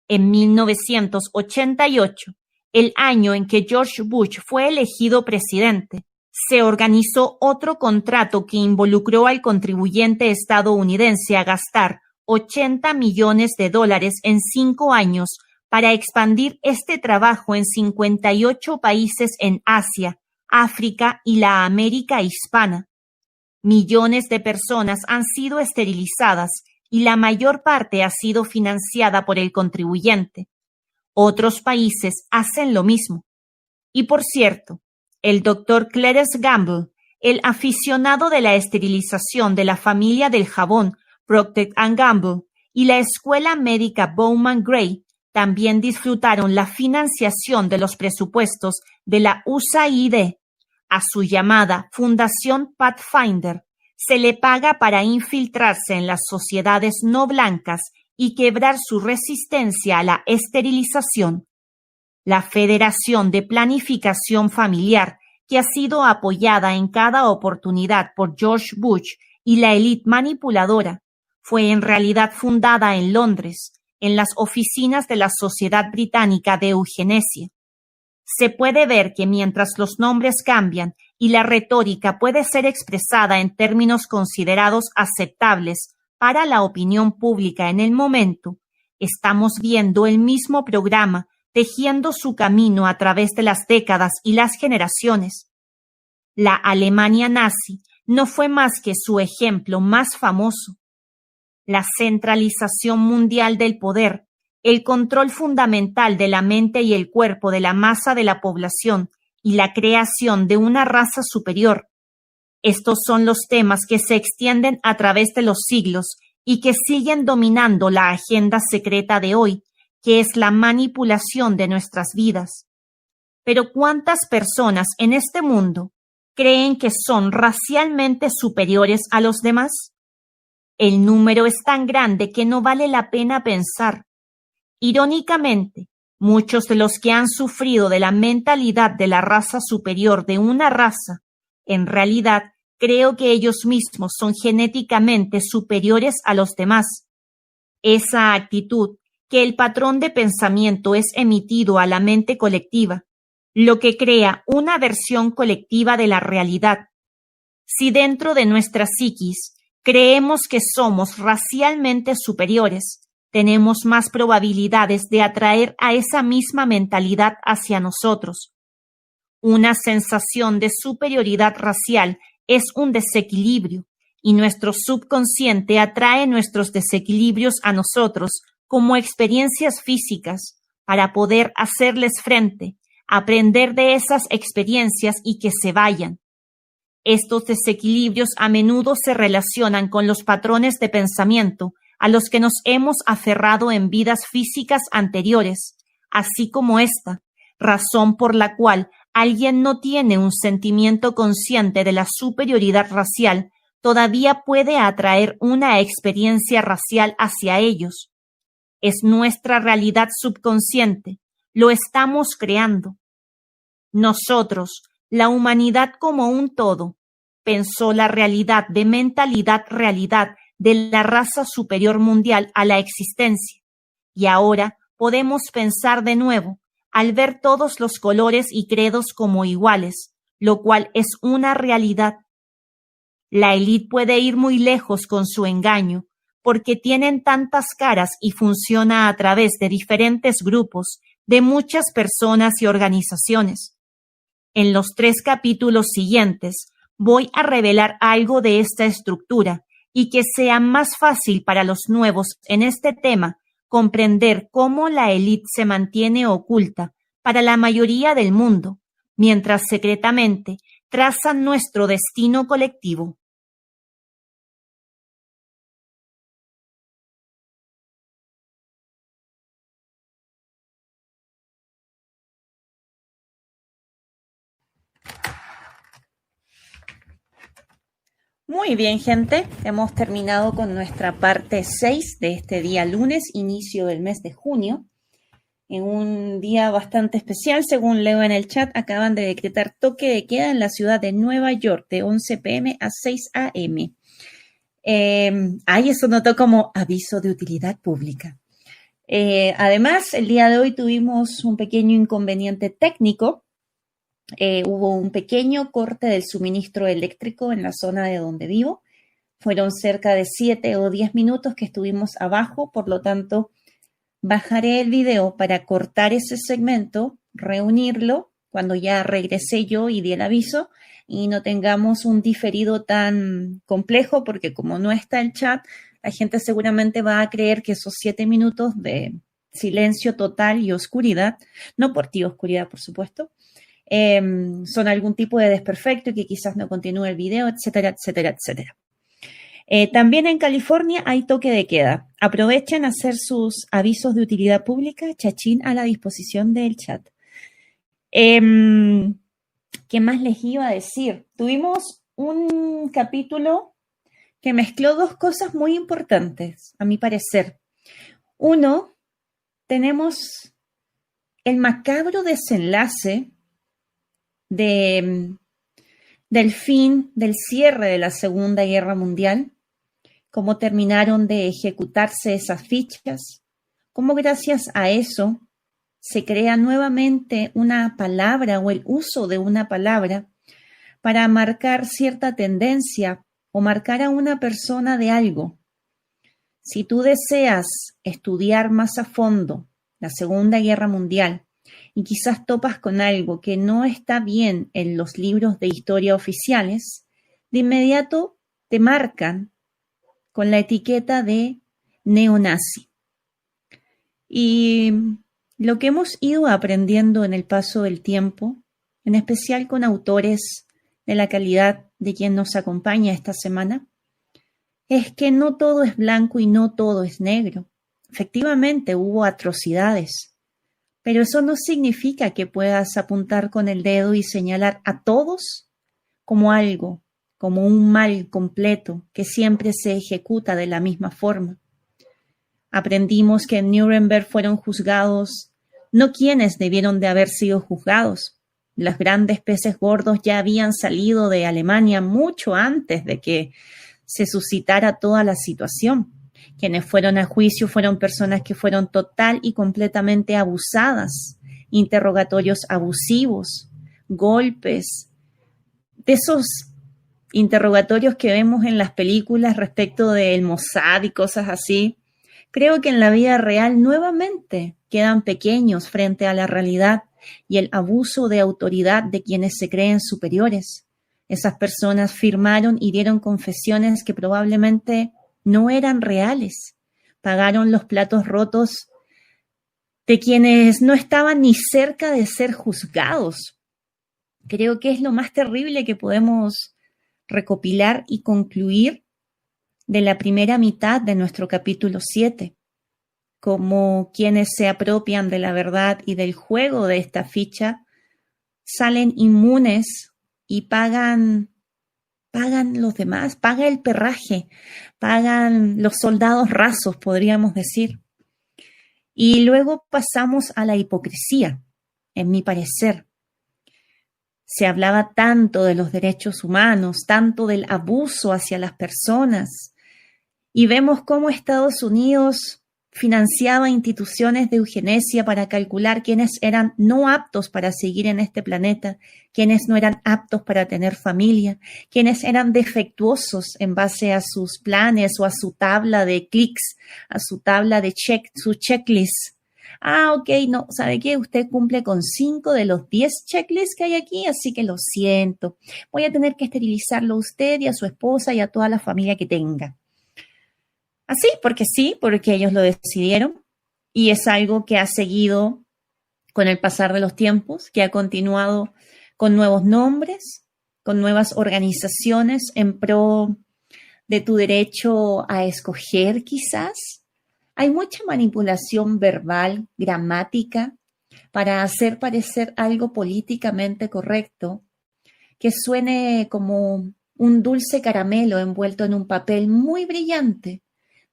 En 1988, el año en que George Bush fue elegido presidente, se organizó otro contrato que involucró al contribuyente estadounidense a gastar $80 millones en 5 años para expandir este trabajo en 58 países en Asia, África y la América hispana. Millones de personas han sido esterilizadas y la mayor parte ha sido financiada por el contribuyente. Otros países hacen lo mismo. Y por cierto, el doctor Clarence Gamble, el aficionado de la esterilización de la familia del jabón Procter & Gamble y la escuela médica Bowman Gray también disfrutaron la financiación de los presupuestos de la USAID. A su llamada Fundación Pathfinder se le paga para infiltrarse en las sociedades no blancas y quebrar su resistencia a la esterilización. La Federación de Planificación Familiar, que ha sido apoyada en cada oportunidad por George Bush y la élite manipuladora, fue en realidad fundada en Londres, en las oficinas de la Sociedad Británica de Eugenesia. Se puede ver que mientras los nombres cambian y la retórica puede ser expresada en términos considerados aceptables para la opinión pública en el momento, estamos viendo el mismo programa tejiendo su camino a través de las décadas y las generaciones. La Alemania nazi no fue más que su ejemplo más famoso. La centralización mundial del poder, el control fundamental de la mente y el cuerpo de la masa de la población y la creación de una raza superior. Estos son los temas que se extienden a través de los siglos y que siguen dominando la agenda secreta de hoy, que es la manipulación de nuestras vidas. Pero ¿cuántas personas en este mundo creen que son racialmente superiores a los demás? El número es tan grande que no vale la pena pensar. Irónicamente, muchos de los que han sufrido de la mentalidad de la raza superior de una raza, en realidad creo que ellos mismos son genéticamente superiores a los demás. Esa actitud, que el patrón de pensamiento es emitido a la mente colectiva, lo que crea una versión colectiva de la realidad. Si dentro de nuestra psiquis creemos que somos racialmente superiores, tenemos más probabilidades de atraer a esa misma mentalidad hacia nosotros. Una sensación de superioridad racial es un desequilibrio, y nuestro subconsciente atrae nuestros desequilibrios a nosotros como experiencias físicas para poder hacerles frente, aprender de esas experiencias y que se vayan. Estos desequilibrios a menudo se relacionan con los patrones de pensamiento a los que nos hemos aferrado en vidas físicas anteriores, así como esta, razón por la cual alguien no tiene un sentimiento consciente de la superioridad racial, todavía puede atraer una experiencia racial hacia ellos. Es nuestra realidad subconsciente, lo estamos creando. Nosotros, la humanidad como un todo, pensó la realidad de mentalidad-realidad de la raza superior mundial a la existencia, y ahora podemos pensar de nuevo al ver todos los colores y credos como iguales, lo cual es una realidad. La élite puede ir muy lejos con su engaño, porque tienen tantas caras y funciona a través de diferentes grupos, de muchas personas y organizaciones. En los 3 capítulos siguientes voy a revelar algo de esta estructura y que sea más fácil para los nuevos en este tema comprender cómo la élite se mantiene oculta para la mayoría del mundo, mientras secretamente trazan nuestro destino colectivo. Muy bien, gente. Hemos terminado con nuestra parte 6 de este día lunes, inicio del mes de junio. En un día bastante especial, según leo en el chat, acaban de decretar toque de queda en la ciudad de Nueva York de 11 p.m. a 6 a.m. Eso notó como aviso de utilidad pública. Además, el día de hoy tuvimos un pequeño inconveniente técnico. Hubo un pequeño corte del suministro eléctrico en la zona de donde vivo. Fueron cerca de 7 o 10 minutos que estuvimos abajo, por lo tanto, bajaré el video para cortar ese segmento, reunirlo cuando ya regresé yo y di el aviso y no tengamos un diferido tan complejo, porque como no está el chat, la gente seguramente va a creer que esos 7 minutos de silencio total y oscuridad, no por ti oscuridad, por supuesto, son algún tipo de desperfecto y que quizás no continúe el video, etcétera, etcétera, etcétera. También en California hay toque de queda. Aprovechen a hacer sus avisos de utilidad pública, chachín a la disposición del chat. ¿Qué más les iba a decir? Tuvimos un capítulo que mezcló 2 cosas muy importantes, a mi parecer. Uno, tenemos el macabro desenlace del fin, del cierre de la Segunda Guerra Mundial, cómo terminaron de ejecutarse esas fichas, cómo gracias a eso se crea nuevamente una palabra o el uso de una palabra para marcar cierta tendencia o marcar a una persona de algo. Si tú deseas estudiar más a fondo la Segunda Guerra Mundial y quizás topas con algo que no está bien en los libros de historia oficiales, de inmediato te marcan con la etiqueta de neonazi. Y lo que hemos ido aprendiendo en el paso del tiempo, en especial con autores de la calidad de quien nos acompaña esta semana, es que no todo es blanco y no todo es negro. Efectivamente, hubo atrocidades, pero eso no significa que puedas apuntar con el dedo y señalar a todos como algo, como un mal completo que siempre se ejecuta de la misma forma. Aprendimos que en Nuremberg fueron juzgados no quienes debieron de haber sido juzgados. Los grandes peces gordos ya habían salido de Alemania mucho antes de que se suscitara toda la situación. Quienes fueron a juicio fueron personas que fueron total y completamente abusadas, interrogatorios abusivos, golpes, de esos interrogatorios que vemos en las películas respecto del Mossad y cosas así. Creo que en la vida real nuevamente quedan pequeños frente a la realidad y el abuso de autoridad de quienes se creen superiores. Esas personas firmaron y dieron confesiones que probablemente no eran reales. Pagaron los platos rotos de quienes no estaban ni cerca de ser juzgados. Creo que es lo más terrible que podemos recopilar y concluir de la primera mitad de nuestro capítulo 7, como quienes se apropian de la verdad y del juego de esta ficha salen inmunes y pagan los demás, paga el perraje, pagan los soldados rasos, podríamos decir. Y luego pasamos a la hipocresía, en mi parecer. Se hablaba tanto de los derechos humanos, tanto del abuso hacia las personas, y vemos cómo Estados Unidos financiaba instituciones de eugenesia para calcular quiénes eran no aptos para seguir en este planeta, quiénes no eran aptos para tener familia, quiénes eran defectuosos en base a sus planes o a su tabla de clics, a su tabla de su checklist. Ok, no, ¿sabe qué? Usted cumple con 5 de los 10 checklists que hay aquí, así que lo siento. Voy a tener que esterilizarlo a usted y a su esposa y a toda la familia que tenga. Así, porque sí, porque ellos lo decidieron y es algo que ha seguido con el pasar de los tiempos, que ha continuado con nuevos nombres, con nuevas organizaciones en pro de tu derecho a escoger quizás. Hay mucha manipulación verbal, gramática, para hacer parecer algo políticamente correcto, que suene como un dulce caramelo envuelto en un papel muy brillante.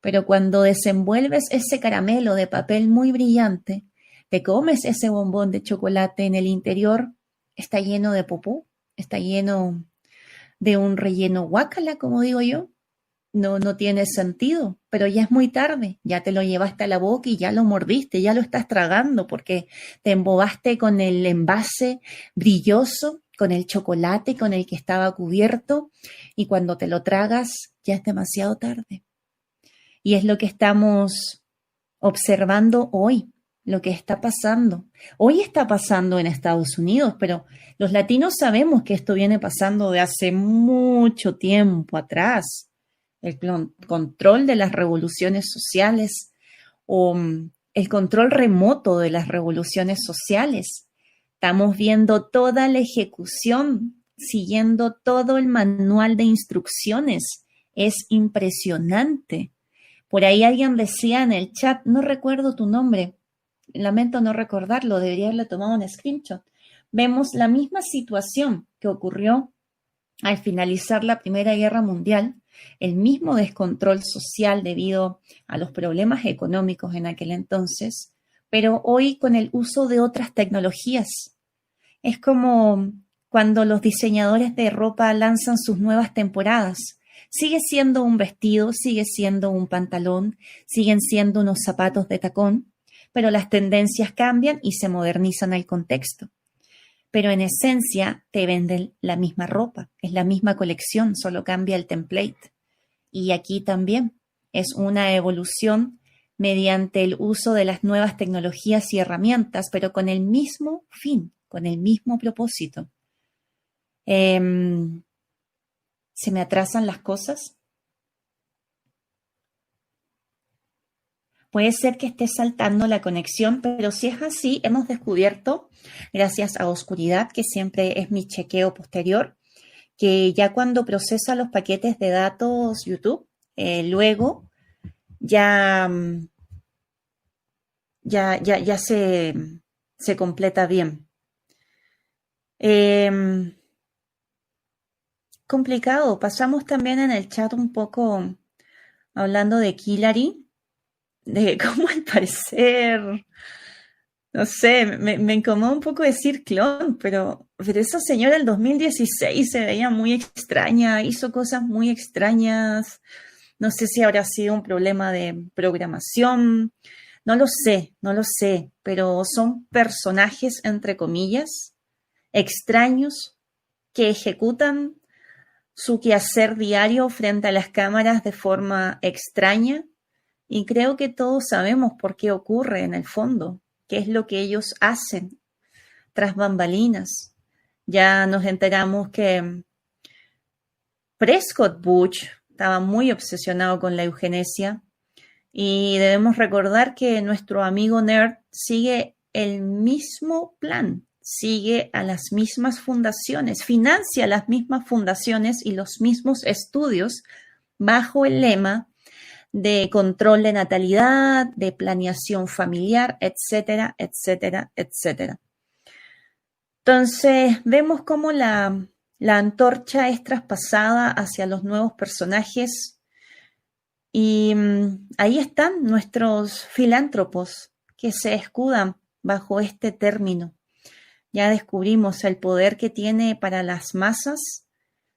Pero cuando desenvuelves ese caramelo de papel muy brillante, te comes ese bombón de chocolate en el interior, está lleno de popó, está lleno de un relleno guácala, como digo yo. No tiene sentido, pero ya es muy tarde, ya te lo llevaste a la boca y ya lo mordiste, ya lo estás tragando porque te embobaste con el envase brilloso, con el chocolate con el que estaba cubierto y cuando te lo tragas ya es demasiado tarde. Y es lo que estamos observando hoy, lo que está pasando. Hoy está pasando en Estados Unidos, pero los latinos sabemos que esto viene pasando de hace mucho tiempo atrás. El control de las revoluciones sociales o el control remoto de las revoluciones sociales. Estamos viendo toda la ejecución, siguiendo todo el manual de instrucciones. Es impresionante. Por ahí alguien decía en el chat, no recuerdo tu nombre, lamento no recordarlo, debería haberle tomado un screenshot. Vemos la misma situación que ocurrió al finalizar la Primera Guerra Mundial, el mismo descontrol social debido a los problemas económicos en aquel entonces, pero hoy con el uso de otras tecnologías. Es como cuando los diseñadores de ropa lanzan sus nuevas temporadas. Sigue siendo un vestido, sigue siendo un pantalón, siguen siendo unos zapatos de tacón, pero las tendencias cambian y se modernizan al contexto. Pero en esencia te venden la misma ropa, es la misma colección, solo cambia el template. Y aquí también es una evolución mediante el uso de las nuevas tecnologías y herramientas, pero con el mismo fin, con el mismo propósito. ¿Se me atrasan las cosas? Puede ser que esté saltando la conexión, pero si es así, hemos descubierto, gracias a Oscuridad, que siempre es mi chequeo posterior, que ya cuando procesa los paquetes de datos YouTube, luego ya, ya se completa bien. Complicado. Pasamos también en el chat un poco hablando de Killary, de cómo al parecer, no sé, me incomoda un poco decir clon, pero esa señora del 2016 se veía muy extraña, hizo cosas muy extrañas. No sé si habrá sido un problema de programación, no lo sé, pero son personajes, entre comillas, extraños que ejecutan su quehacer diario frente a las cámaras de forma extraña y creo que todos sabemos por qué ocurre en el fondo, qué es lo que ellos hacen tras bambalinas. Ya nos enteramos que Prescott Bush estaba muy obsesionado con la eugenesia y debemos recordar que nuestro amigo nerd sigue el mismo plan, sigue a las mismas fundaciones, financia las mismas fundaciones y los mismos estudios bajo el lema de control de natalidad, de planeación familiar, etcétera, etcétera, etcétera. Entonces, vemos cómo la antorcha es traspasada hacia los nuevos personajes y ahí están nuestros filántropos que se escudan bajo este término. Ya descubrimos el poder que tiene para las masas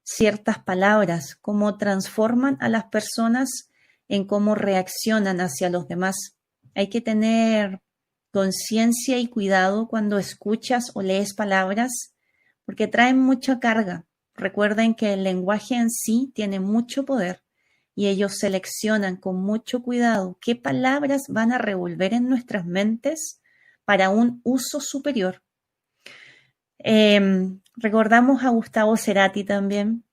ciertas palabras, cómo transforman a las personas en cómo reaccionan hacia los demás. Hay que tener conciencia y cuidado cuando escuchas o lees palabras porque traen mucha carga. Recuerden que el lenguaje en sí tiene mucho poder y ellos seleccionan con mucho cuidado qué palabras van a revolver en nuestras mentes para un uso superior. Recordamos a Gustavo Cerati también.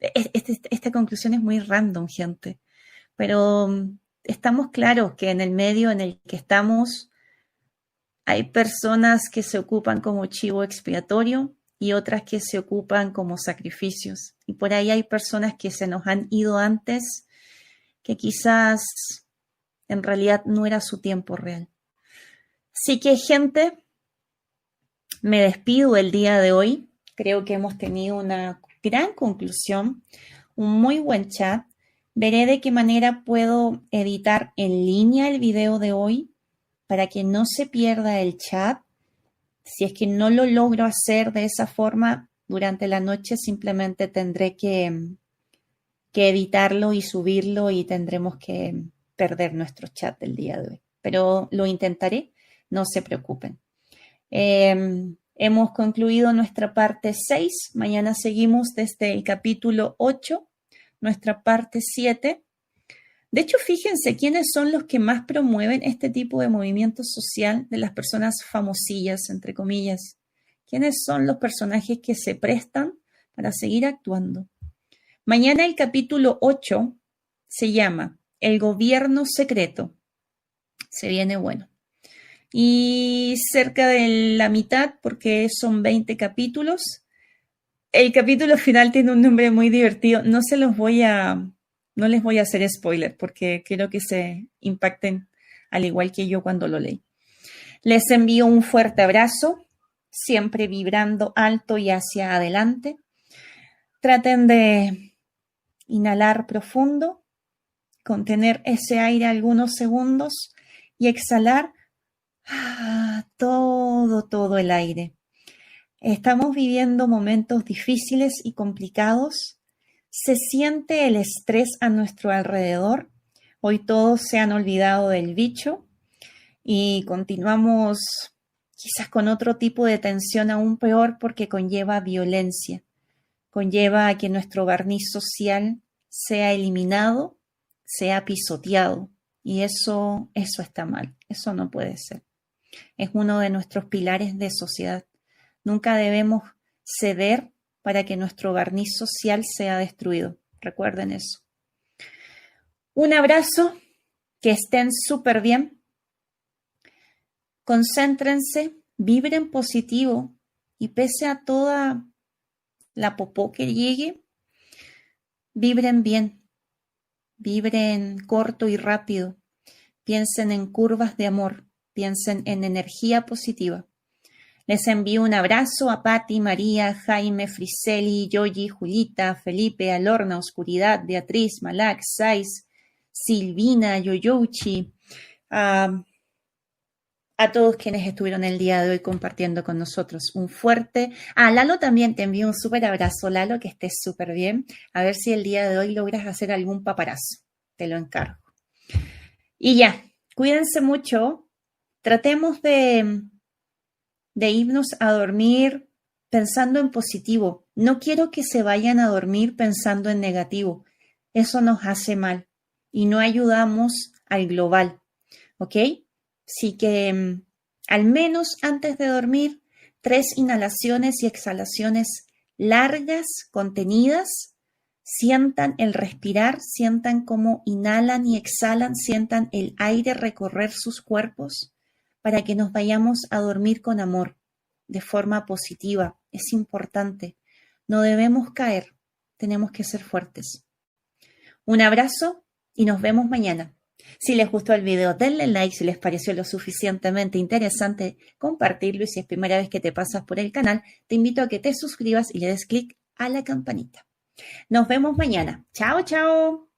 Esta conclusión es muy random, gente, pero estamos claros que en el medio en el que estamos hay personas que se ocupan como chivo expiatorio y otras que se ocupan como sacrificios. Y por ahí hay personas que se nos han ido antes, que quizás en realidad no era su tiempo real. Así que, gente, me despido el día de hoy. Creo que hemos tenido una gran conclusión, un muy buen chat. Veré de qué manera puedo editar en línea el video de hoy para que no se pierda el chat. Si es que no lo logro hacer de esa forma, durante la noche simplemente tendré que editarlo y subirlo y tendremos que perder nuestro chat del día de hoy. Pero lo intentaré, no se preocupen. Hemos concluido nuestra parte 6. Mañana seguimos desde el capítulo 8, nuestra parte 7. De hecho, fíjense quiénes son los que más promueven este tipo de movimiento social de las personas famosillas, entre comillas. ¿Quiénes son los personajes que se prestan para seguir actuando? Mañana el capítulo 8 se llama El gobierno secreto. Se viene bueno. Y cerca de la mitad, porque son 20 capítulos, el capítulo final tiene un nombre muy divertido. No les voy a hacer spoiler porque quiero que se impacten al igual que yo cuando lo leí. Les envío un fuerte abrazo, siempre vibrando alto y hacia adelante. Traten de inhalar profundo, contener ese aire algunos segundos y exhalar Todo el aire. Estamos viviendo momentos difíciles y complicados. Se siente el estrés a nuestro alrededor. Hoy todos se han olvidado del bicho y continuamos quizás con otro tipo de tensión aún peor porque conlleva violencia, conlleva a que nuestro barniz social sea eliminado, sea pisoteado y eso está mal, eso no puede ser. Es uno de nuestros pilares de sociedad. Nunca debemos ceder para que nuestro barniz social sea destruido. Recuerden eso. Un abrazo, que estén súper bien. Concéntrense, vibren positivo y pese a toda la popó que llegue, vibren bien, vibren corto y rápido. Piensen en curvas de amor, piensen en energía positiva. Les envío un abrazo a Patti, María, Jaime, Friseli, Yoyi, Julita, Felipe, Alorna, Oscuridad, Beatriz, Malak, Sais, Silvina, Yoyouchi, a todos quienes estuvieron el día de hoy compartiendo con nosotros. Un fuerte... Lalo también te envío un súper abrazo, Lalo, que estés súper bien. A ver si el día de hoy logras hacer algún paparazo. Te lo encargo. Y ya, cuídense mucho. Tratemos de irnos a dormir pensando en positivo. No quiero que se vayan a dormir pensando en negativo. Eso nos hace mal y no ayudamos al global, ¿ok? Así que al menos antes de dormir, 3 inhalaciones y exhalaciones largas, contenidas. Sientan el respirar, sientan cómo inhalan y exhalan, sientan el aire recorrer sus cuerpos para que nos vayamos a dormir con amor, de forma positiva. Es importante. No debemos caer, tenemos que ser fuertes. Un abrazo y nos vemos mañana. Si les gustó el video, denle like. Si les pareció lo suficientemente interesante, compartirlo. Y si es primera vez que te pasas por el canal, te invito a que te suscribas y le des clic a la campanita. Nos vemos mañana. Chao, chao.